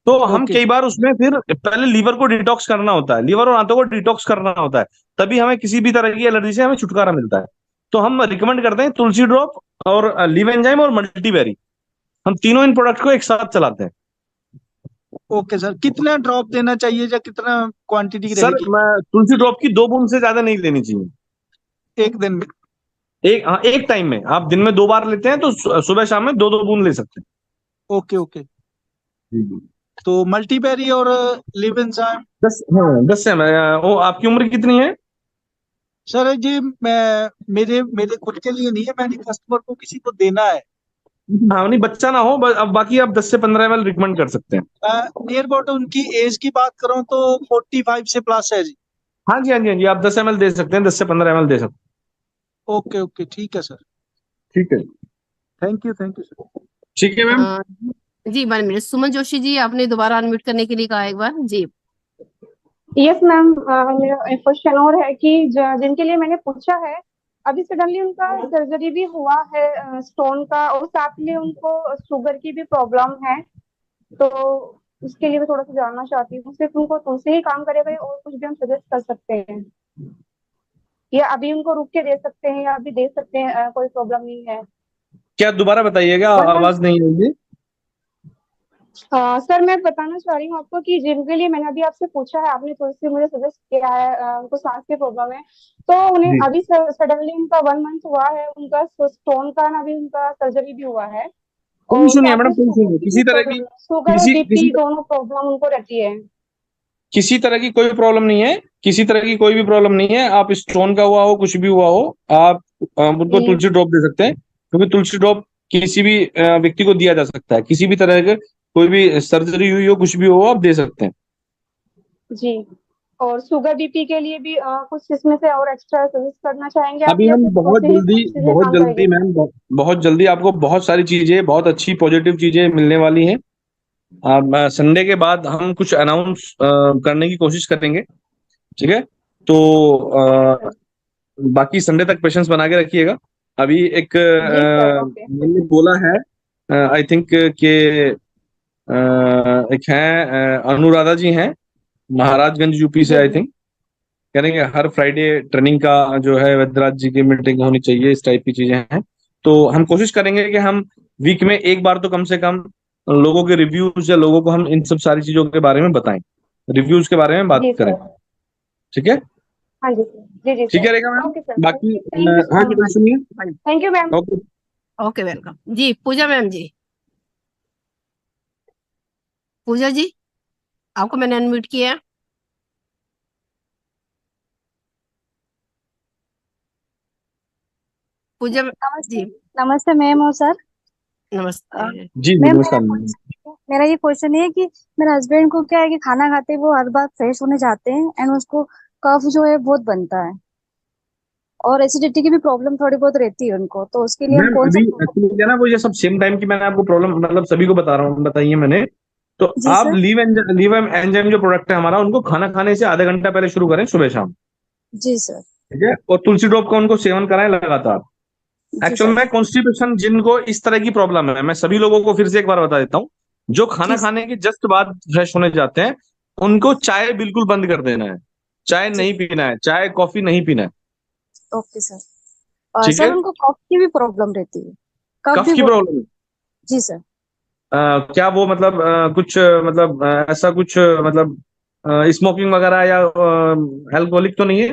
तो हम ओके कई बार उसमें फिर पहले लीवर को डिटॉक्स करना होता है, लीवर और आंतों को डिटॉक्स करना होता है, तभी हमें किसी भी तरह की एलर्जी से हमें छुटकारा मिलता है। तो हम रिकमेंड करते हैं तुलसी ड्रॉप और लिव एंजाइम और मल्टीबेरी, हम तीनों इन प्रोडक्ट को एक साथ चलाते हैं। ओके सर, कितना ड्रॉप देना चाहिए या कितना क्वांटिटी सर रहेगी तुलसी ड्रॉप की 2 बूंद से ज्यादा नहीं लेनी चाहिए एक दिन में? एक टाइम में। आप दिन में 2 बार लेते हैं तो सुबह शाम में 2-2 बूंद ले सकते ओके ओके। हैं। जी। तो मल्टीबेरी और लिव एंजाइम? 10 से वो आपकी उम्र कितनी है? सर जी मैं, मेरे मेरे खुद के लिए नहीं है, मैंने कस्टमर को किसी को देना है। हाँ नहीं, बच्चा ना हो अब बाकी आप 10 से 15 ml रिकमेंड कर सकते हैं। नियर अबाउट उनकी एज की बात करूं तो 45 से प्लस है जी। हाँ जी, हाँ जी, हाँ जी, आप 10 ml दे सकते हैं, 10 से 15 ml दे सकते ओके ओके ठीक है सर। हैं। ठीक है, थैंक यू सर। ठीक है मैम। अ, जी 1 मिनट, सुमन जोशी जी आपने दोबारा अनम्यूट करने के लिए कहा एक बार जी। यस मैम, मेरा एक क्वेश्चन और है कि जिनके लिए मैंने पूछा है, अभी सडनली उनका सर्जरी भी हुआ है स्टोन का, और साथ में उनको शुगर की भी प्रॉब्लम है। तो उसके लिए मैं थोड़ा सा जानना चाहती हूँ, सिर्फ उनको तुलसी ही काम करेगा या और कुछ भी हम सजेस्ट कर सकते हैं, या अभी उनको रुक के दे सकते हैं या अभी दे सकते हैं, कोई प्रॉब्लम नहीं है? क्या दोबारा बताइएगा, 1 मंथ। आवाज नहीं आई। सर मैं बताना चाह रही हूँ आपको कि जिनके लिए मैंने अभी आपसे पूछा है, आपने तुलसी मुझे सजेस्ट किया है, उनको सांस की प्रॉब्लम है, तो उन्हें जी, अभी सडनली उनका 1 मंथ हुआ है, उनका स्टोन का ना, अभी उनका सर्जरी भी हुआ है, कोई और इशू नहीं है साथ मैडम, में कोई इशू शुगर नहीं है, की भी प्रॉब्लम, शुगर और बीपी दोनों प्रॉब्लम उनको रहती है। किसी तरह की कोई प्रॉब्लम नहीं है, किसी तरह की कोई भी प्रॉब्लम नहीं है। आप स्टोन का हुआ हो, कुछ भी हुआ हो, आप उनको जी तुलसी ड्रॉप दे सकते हैं, क्योंकि तुलसी ड्रॉप किसी भी व्यक्ति को दिया जा सकता है, किसी भी तरह के कोई भी सर्जरी हुई हो, कुछ भी हो, आप दे सकते हैं। जी। और शुगर बीपी के लिए भी कुछ इसमें से और एक्स्ट्रा सजेस्ट करना चाहेंगे आप, अभी या हम सिर्फ तुलसी ही कुछ चीजें काम करेगी? मैम बहुत जल्दी आपको बहुत सारी चीजें, बहुत अच्छी पॉजिटिव चीजें मिलने वाली हैं। संडे के बाद हम कुछ अनाउंस करने की कोशिश करेंगे। ठीक है, तो ओके सर। बाकी संडे तक पेशेंस बना के रखिएगा। अभी एक जी सर, ओके। मैंने बोला है, आई थिंक के एक है अनुराधा जी हैं, महाराजगंज यूपी से, जी आई जी। थिंक। करेंगे हर फ्राइडे ट्रेनिंग का जो है वैद्यराज जी की मीटिंग होनी चाहिए, इस टाइप की चीजें हैं। तो हम कोशिश करेंगे कि हम वीक में एक बार तो कम से कम लोगों के रिव्यूज या लोगों को हम इन सब सारी चीजों के बारे में बताएं, रिव्यूज के बारे में बात जी करें। सर। ठीक है, हाँ जी सर, जी जी ठीक सर। है रहेगा मैम। ओके सर, बाकी थैंक यू हाँ सो जी, मच। कोई सुनिए। Thank you ma'am. Okay, okay welcome जी। पूजा मैम जी, पूजा जी आपको मैंने अनम्यूट किया है। पूजा नमस्ते। जी नमस्ते मैम और सर। नमस्ते। जी जी, मैम नमस्कार मैम। मेरा ये क्वेश्चन है कि मेरे हस्बैंड को क्या है कि खाना खाते ही वो हर बार फ्रेश होने जाते हैं एंड उसको कफ जो है बहुत बनता है। और एसिडिटी की भी प्रॉब्लम थोड़ी बहुत रहती है उनको, तो उसके लिए हम मैम कौन सा अभी एक्चुअली क्या ना, वो ये सब सेम टाइम की मैंने आपको प्रॉब्लम मतलब सभी को बता रहा हूँ, बताइए मैंने। तो जी आप सर। लीव एंजाइम जो प्रोडक्ट है हमारा, उनको खाना खाने से आधा घंटा पहले शुरू करें, सुबह शाम। जी सर। ठीक है, और तुलसी ड्रॉप का उनको सेवन कराएं लगातार। जी एक्चुअल सर। में कॉन्स्टिपेशन जिनको इस तरह की प्रॉब्लम है, मैं सभी लोगों को फिर से एक बार बता देता हूँ, जो खाना जी खाने के जस्ट बाद फ्रेश होने जाते हैं, उनको चाय बिल्कुल बंद कर देना है। चाय जी नहीं पीना है, चाय कॉफी नहीं पीना है। Okay sir. ठीक सर है। उनको कफ की भी प्रॉब्लम रहती है, कफ कफ भी की बहुत। प्रॉब्लम है। जी सर। क्या वो मतलब कुछ मतलब ऐसा कुछ मतलब स्मोकिंग वगैरह या अल्कोहलिक तो नहीं है?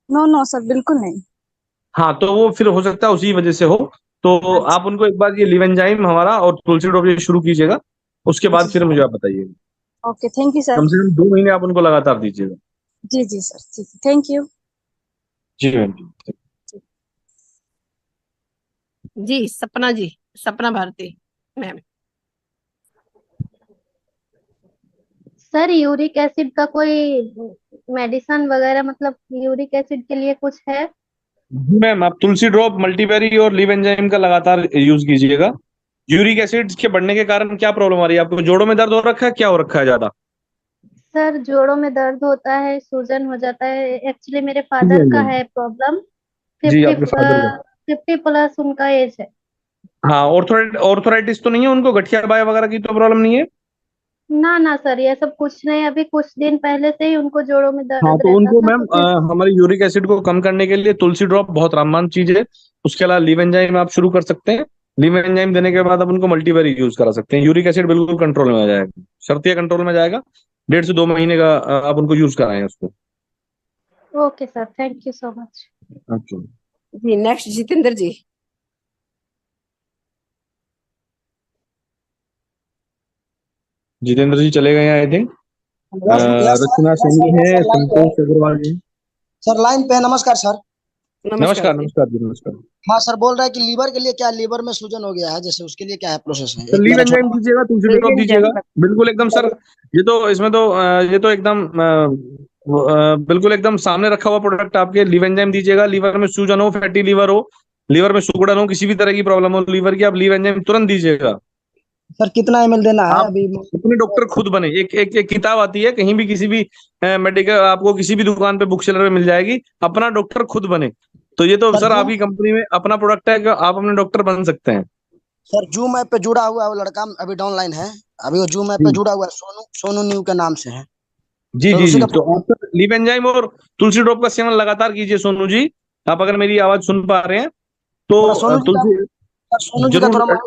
नो नो सर, बिल्कुल नहीं। हाँ, तो वो फिर हो सकता है उसी वजह से हो। तो अच्छा। आप उनको एक बार ये लिवेंजाइम हमारा और तुलसी ड्रॉप ये शुरू कीजिएगा, उसके बाद जी फिर मुझे आप बताइएगा। Okay, thank you come sir. से कम 2 महीने आप उनको लगातार दीजिएगा। जी जी सर, ठीक है, थैंक यू। जी मैम जी। जी Sapna ji, Sapna Bharti ma'am. Sir uric acid का कोई मेडिसिन वगैरह, मतलब यूरिक एसिड के लिए कुछ है? जी मैम, आप तुलसी ड्रॉप मल्टीबेरी और लिवेंजाइम का लगातार यूज कीजिएगा। यूरिक एसिड के बढ़ने के कारण क्या प्रॉब्लम आ रही है आपको? जोड़ों में दर्द हो रखा है, क्या हो रखा है ज्यादा? सर जोड़ों में दर्द होता है, सूजन हो जाता है। एक्चुअली मेरे जी फादर हाँ का जी। है प्रॉब्लम। जी, फिफ्टी आपके फादर का। 50+ उनका एज है। हाँ, ऑर्थोराइटिस तो नहीं है उनको? गठिया बाय वगैरह की तो प्रॉब्लम नहीं है? ना ना सर, ये सब कुछ नहीं। अभी कुछ दिन पहले से ही उनको जोड़ों में हाँ, दर्द तो रहता उनको था, मैम तो फिर। हमारे यूरिक एसिड को कम करने के लिए तुलसी ड्रॉप बहुत रामबाण चीज है। उसके अलावा लिवेंजाइम आप शुरू कर सकते हैं। लिवेंजाइम देने के बाद आप उनको मल्टीबेरी यूज करा सकते हैं। यूरिक एसिड बिल्कुल कंट्रोल में आ जाएगा, शर्तिया कंट्रोल में जाएगा। 1.5 से 2 महीने का आप उनको यूज कराएं उसको। Okay sir, thank you so much. अच्छा। जी नेक्स्ट जितेंद्र जी। जितेंद्र जी चले गए I think. Yes yes Rachna sir, Saini है, सर लाइन पे है। संतोष अग्रवाल जी। सर लाइन पे है। नमस्कार सर। नमस्कार नमस्कार जी। नमस्कार जी, नमस्कार। हाँ सर, बोल रहा है कि लीवर के लिए क्या, लीवर में सूजन हो गया है जैसे, उसके लिए क्या है प्रोसेस है? तो एक लीव मेरा एंजाइम छोटा दीजिएगा, तुलसी ड्रॉप दीजिएगा, बिल्कुल एकदम सर। ये तो इसमें तो ये तो एकदम बिल्कुल एकदम सामने रखा हुआ प्रोडक्ट आपके। लीव एंजाइम दीजिएगा। लीवर में सूजन हो, फैटी लीवर हो, लीवर में सुगड़न हो, किसी भी तरह की प्रॉब्लम हो लीवर की, आप लीव एंजाइम तुरंत दीजिएगा। सर कितना ml देना है आप अभी? अपने डॉक्टर खुद बने। एक किताब आती है कहीं भी, किसी भी मेडिकल, आपको किसी भी दुकान पे बुक सेलर में मिल जाएगी, अपना डॉक्टर खुद बने। तो ये तो सर सर जूम आपकी कंपनी में अपना प्रोडक्ट है कि आप अपने डॉक्टर बन सकते हैं। सर जूम ऐप पे जुड़ा हुआ है वो लड़का, अभी डाउनलाइन है। अभी वो जूम ऐप पे जी जुड़ा हुआ है, सोनू सोनू न्यू के नाम से है। जी सर जी उसी जी। का तो आप लीव एंजाइम और तुलसी ड्रॉप का सेवन लगातार कीजिए सोनू जी। आप अगर मेरी आवाज सुन पा रहे हैं तो थोड़ा सोनू जी का, तुलसी सर सोनू जी का जरूर। थोड़ा माइक,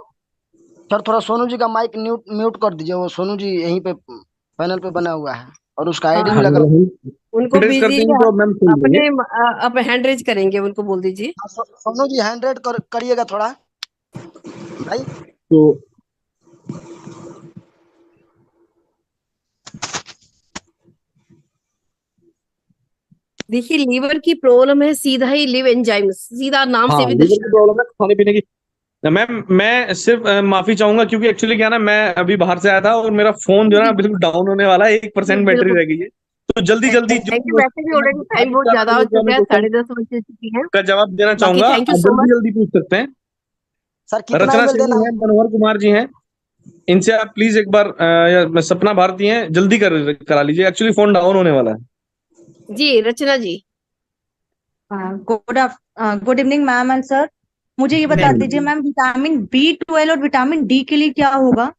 सर थोड़ा सोनू जी का माइक म्यूट म्यूट कर दीजिए। वो सोनू जी यहीं पे पैनल पे बना हुआ है और उसका आईडी भी हाँ हाँ, लगा। उनको एड्रेस कर बिजी, देंगे तो मैम सुन लेंगे। अपने अब हैंड रेज करेंगे, उनको बोल दीजिए। हाँ, सोनू जी हैंड रेड करिएगा थोड़ा भाई। तो देखिए लीवर की प्रॉब्लम है, सीधा ही लिव एंजाइम, सीधा नाम हाँ, से भी लीवर की दर्शा। प्रॉब्लम है, खाने पीने की। मैम मैं सिर्फ माफी चाहूंगा, क्योंकि एक्चुअली क्या ना, मैं अभी बाहर से आया था और मेरा फोन जो है ना बिल्कुल डाउन होने वाला है, 1% बैटरी बिल्कुल। रह गई है। तो जल्दी जल्दी जो थैंक यू। वैसे भी ऑलरेडी टाइम बहुत ज्यादा हो चुका है, 10:30 बज चुकी है। का जवाब देना बाकी चाहूंगा, थैंक यू आप सो जल्दी मच। जल्दी पूछ सकते हैं। सर कितना रचना ml देना सिंह है? है, मनोहर कुमार जी हैं, इनसे आप प्लीज एक बार सपना भारती हैं, जल्दी करा लीजिए, एक्चुअली फोन डाउन होने वाला है। जी Rachna ji. Good evening ma'am and sir. मुझे ये बता दीजिए मैम, विटामिन B12 और विटामिन D के लिए क्या होगा?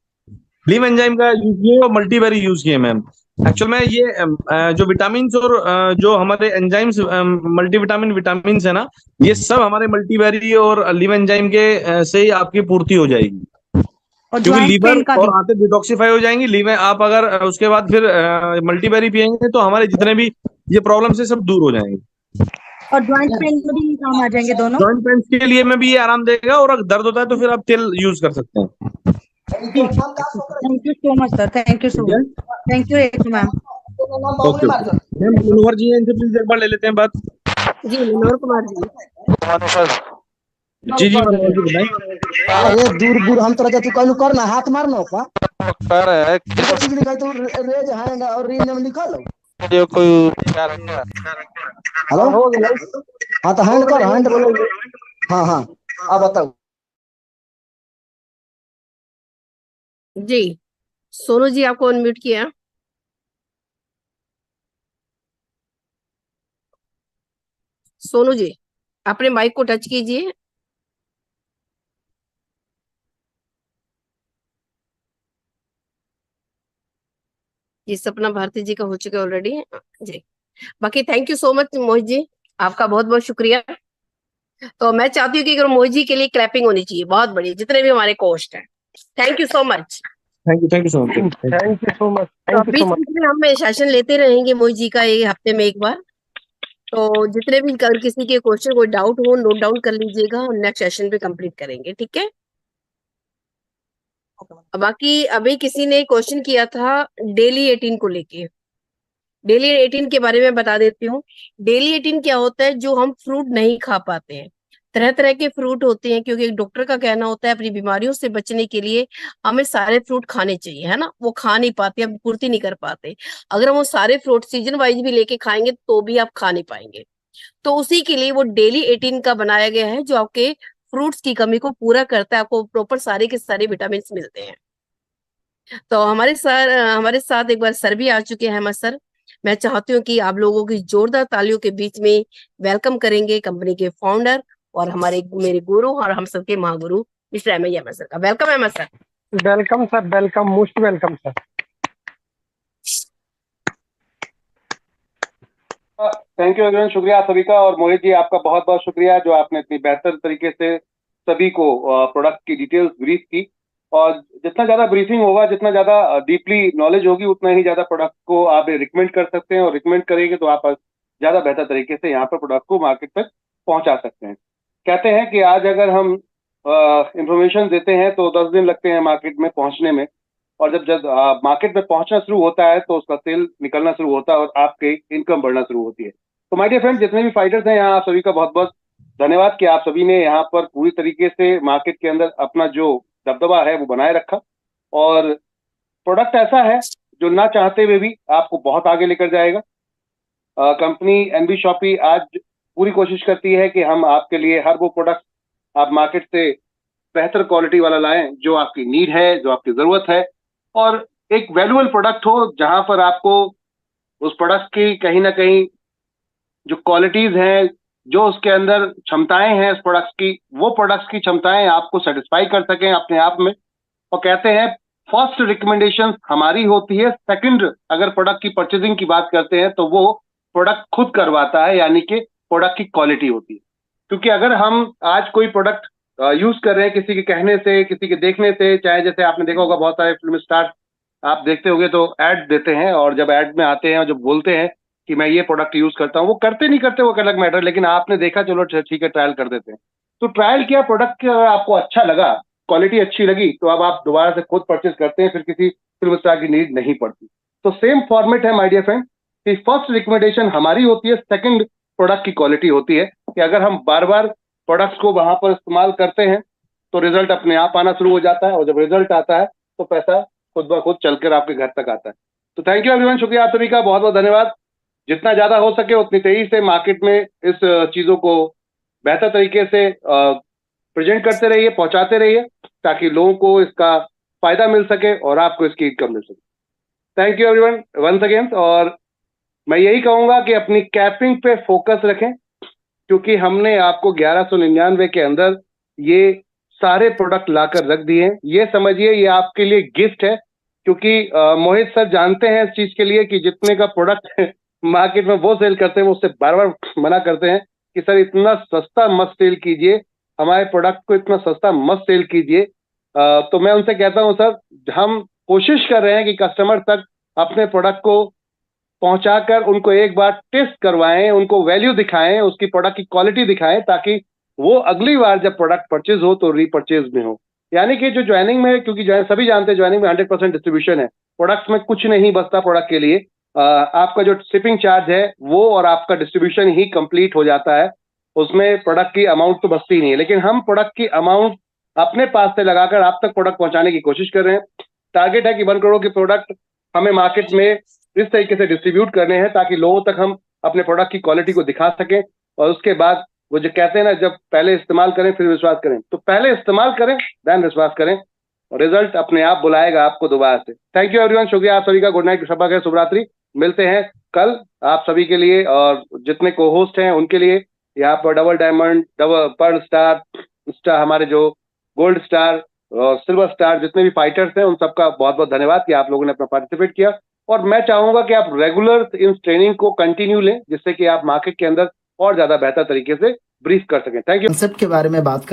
लीव एंजाइम का यूज किए और मल्टीबेरी यूज किए मैम। एक्चुअल में ये जो विटामिन और जो हमारे एंजाइम्स मल्टीविटामिन विटामिन है ना, ये सब हमारे मल्टीबेरी और लीव एंजाइम के से ही आपकी पूर्ति हो जाएगी। और क्योंकि ज्वाइंट लीवर पेन का भी? और आंतें डिटॉक्सिफाई हो जाएंगी। लीवर आप अगर उसके बाद फिर मल्टीबेरी पियेंगे तो हमारे जितने भी ये प्रॉब्लम से सब दूर हो जाएंगे। और ज्वाइंट पेन में भी काम आ जाएंगे दोनों? जॉइंट पेन्स के लिए में भी ये आराम देगा, और अगर दर्द होता है तो फिर आप तेल यूज कर सकते हैं। Thank you so much sir, thank you so ठीक है, much, thank you ma'am. Okay okay ma'am. Manohar ji हैं, इनसे प्लीज एक बार ले लेते हैं बात। जी मनोहर कुमार जी। जी जी मनोहर जी बताएं। अरे दूर दूर हम तरह तू कहलू कर ना, हाथ मारना का कर है। तो रेज हैंड और री नेम लिखा लो। जो कोई क्या रखा है? हेलो हाँ तो हैंड कर, हैंड बोलो। हाँ हाँ आप बताओ। जी सोनू जी आपको अनम्यूट किया। सोनू जी अपने माइक को टच कीजिए। ये सपना भारती जी का हो चुका है ऑलरेडी जी। बाकी thank you so much Mohit ji, आपका बहुत बहुत शुक्रिया। तो मैं चाहती हूँ कि अगर मोहित जी के लिए क्लैपिंग होनी चाहिए बहुत बड़ी, जितने भी हमारे कोस्ट हैं। Thank you so much. Thank you so much. Thank you so much, तो थैंक यू सो बीच मच। बीच में हम सेशन लेते रहेंगे मोहित जी का, ये हफ्ते में एक बार। तो जितने भी कल किसी के क्वेश्चन कोई डाउट हो नोट डाउन कर लीजिएगा और नेक्स्ट सेशन पे कंप्लीट करेंगे, ठीक है। बाकी अभी किसी ने क्वेश्चन किया था डेली 18 को लेके। डेली 18 के बारे में बता देती हूँ। डेली 18 क्या होता है, जो हम फ्रूट नहीं खा पाते हैं। तरह तरह के फ्रूट होते हैं, क्योंकि एक डॉक्टर का कहना होता है अपनी बीमारियों से बचने के लिए हमें सारे फ्रूट खाने चाहिए, है ना। वो खा नहीं पाते, हम पूर्ति नहीं कर पाते। अगर हम वो सारे फ्रूट सीजन वाइज भी लेके खाएंगे तो भी आप खा नहीं पाएंगे। तो उसी के लिए वो डेली 18 का बनाया गया है, जो आपके फ्रूट्स की कमी को पूरा करता है। आपको प्रॉपर सारे के सारे विटामिन मिलते हैं। तो हमारे साथ एक बार सर भी आ चुके हैं। हेमंत सर, मैं चाहती हूँ कि आप लोगों की जोरदार तालियों के बीच में वेलकम करेंगे कंपनी के फाउंडर और मेरे गुरु और हम सबके महागुरु मिस्टर अहमद सर का। Welcome Ahmed sir. Welcome sir, welcome, most welcome sir. Thank you everyone, शुक्रिया आप सभी का। और मोहित जी आपका बहुत बहुत शुक्रिया जो आपने इतनी बेहतर तरीके से सभी को प्रोडक्ट की डिटेल्स ब्रीफ की। और जितना ज्यादा ब्रीफिंग होगा, जितना ज्यादा डीपली नॉलेज होगी, उतना ही ज्यादा प्रोडक्ट को आप रिकमेंड कर सकते हैं। और रिकमेंड करेंगे तो आप ज्यादा बेहतर तरीके से यहाँ पर प्रोडक्ट को मार्केट तक पहुंचा सकते हैं। कहते हैं कि आज अगर हम इंफॉर्मेशन देते हैं तो 10 दिन लगते हैं मार्केट में पहुंचने में। और जब मार्केट में पहुंचना शुरू होता है तो उसका सेल निकलना शुरू होता है और आपकी इनकम बढ़ना शुरू होती है। तो माय डियर फ्रेंड, जितने भी फाइटर्स हैं यहाँ, आप सभी का बहुत बहुत धन्यवाद कि आप सभी ने यहाँ पर पूरी तरीके से मार्केट के अंदर अपना जो दबदबा है वो बनाए रखा। और प्रोडक्ट ऐसा है जो ना चाहते हुए भी आपको बहुत आगे लेकर जाएगा। कंपनी एनबी शॉपी आज पूरी कोशिश करती है कि हम आपके लिए हर वो प्रोडक्ट आप मार्केट से बेहतर क्वालिटी वाला लाएं जो आपकी नीड है, जो आपकी जरूरत है, और एक वैल्यूएबल प्रोडक्ट हो जहां पर आपको उस प्रोडक्ट की कहीं ना कहीं जो क्वालिटीज हैं, जो उसके अंदर क्षमताएं हैं उस प्रोडक्ट की, वो प्रोडक्ट्स की क्षमताएं आपको सेटिस्फाई कर सकें अपने आप में। और कहते हैं फर्स्ट रिकमेंडेशन हमारी होती है, सेकंड अगर प्रोडक्ट की परचेजिंग की बात करते हैं तो वो प्रोडक्ट खुद करवाता है, यानी कि प्रोडक्ट की क्वालिटी होती है। क्योंकि अगर हम आज कोई प्रोडक्ट यूज कर रहे हैं किसी के कहने से, किसी के देखने से, चाहे जैसे आपने देखा होगा बहुत सारे फिल्म स्टार आप देखते होंगे तो ऐड देते हैं, और जब ऐड में आते हैं और जब बोलते हैं कि मैं ये प्रोडक्ट यूज करता हूँ, वो करते नहीं करते वो एक अलग मैटर, लेकिन आपने देखा चलो ठीक है ट्रायल कर देते हैं। तो ट्रायल किया प्रोडक्ट आपको अच्छा लगा, क्वालिटी अच्छी लगी, तो अब आप दोबारा से खुद परचेज करते हैं, फिर किसी फिल्म स्टार की नीड नहीं पड़ती। तो सेम फॉर्मेट है माय डियर फ्रेंड कि फर्स्ट रिकमेंडेशन हमारी होती है, सेकंड प्रोडक्ट की क्वालिटी होती है। कि अगर हम बार बार प्रोडक्ट्स को वहां पर इस्तेमाल करते हैं तो रिजल्ट अपने आप आना शुरू हो जाता है, और जब रिजल्ट आता है तो पैसा खुद ब खुद चलकर आपके घर तक आता है। तो थैंक यू एवरीवन, शुक्रिया आप सभी का, बहुत बहुत धन्यवाद। जितना ज्यादा हो सके उतनी तेजी से मार्केट में इस चीजों को बेहतर तरीके से प्रेजेंट करते रहिए, पहुंचाते रहिए, ताकि लोगों को इसका फायदा मिल सके और आपको इसकी इनकम मिल सके। Thank you everyone once again. और मैं यही कहूंगा कि अपनी कैपिंग पे फोकस रखें, क्योंकि हमने आपको 1199 के अंदर ये सारे प्रोडक्ट लाकर रख दिए हैं। ये समझिए ये आपके लिए गिफ्ट है, क्योंकि मोहित सर जानते हैं इस चीज के लिए कि जितने का प्रोडक्ट मार्केट में वो सेल करते हैं, वो उससे बार बार मना करते हैं कि सर इतना सस्ता मत सेल कीजिए, हमारे प्रोडक्ट को इतना सस्ता मत सेल कीजिए। तो मैं उनसे कहता हूं सर, हम कोशिश कर रहे हैं कि कस्टमर तक अपने प्रोडक्ट को पहुंचाकर उनको एक बार टेस्ट करवाएं, उनको वैल्यू दिखाएं, उसकी प्रोडक्ट की क्वालिटी दिखाएं, ताकि वो अगली बार जब प्रोडक्ट परचेज हो तो रीपरचेज में हो। यानी कि जो ज्वाइनिंग में, क्योंकि सभी जानते हैं ज्वाइनिंग में 100% डिस्ट्रीब्यूशन है, प्रोडक्ट्स में कुछ नहीं बचता प्रोडक्ट के लिए। आपका जो शिपिंग चार्ज है वो और आपका डिस्ट्रीब्यूशन ही कंप्लीट हो जाता है, उसमें प्रोडक्ट की अमाउंट तो बचती ही नहीं है। लेकिन हम प्रोडक्ट की अमाउंट अपने पास से लगाकर आप तक प्रोडक्ट पहुंचाने की कोशिश कर रहे हैं। टारगेट है कि 1 करोड़ की प्रोडक्ट हमें मार्केट में इस तरीके से डिस्ट्रीब्यूट करने हैं ताकि लोगों तक हम अपने प्रोडक्ट की क्वालिटी को दिखा सकें। और उसके बाद वो जो कहते हैं ना, जब पहले इस्तेमाल करें फिर विश्वास करें, तो पहले इस्तेमाल करें देन विश्वास करें, और रिजल्ट अपने आप बुलाएगा आपको दोबारा से। थैंक यू एवरीवन, शुक्रिया आप सभी का। गुड नाइट, शब्बा खैर, शुभ रात्रि। मिलते हैं कल आप सभी के लिए और जितने को होस्ट हैं उनके लिए। यहाँ पर double diamond, double pearl star, हमारे जो गोल्ड स्टार और सिल्वर स्टार जितने भी फाइटर्स हैं, उन सबका बहुत बहुत धन्यवाद कि आप लोगों ने अपना पार्टिसिपेट किया। और मैं चाहूंगा कि आप रेगुलर इन ट्रेनिंग को कंटिन्यू लें, जिससे कि आप मार्केट के अंदर और ज्यादा बेहतर तरीके से ब्रीफ कर सकें। Thank you. कंसेप्ट के बारे में बात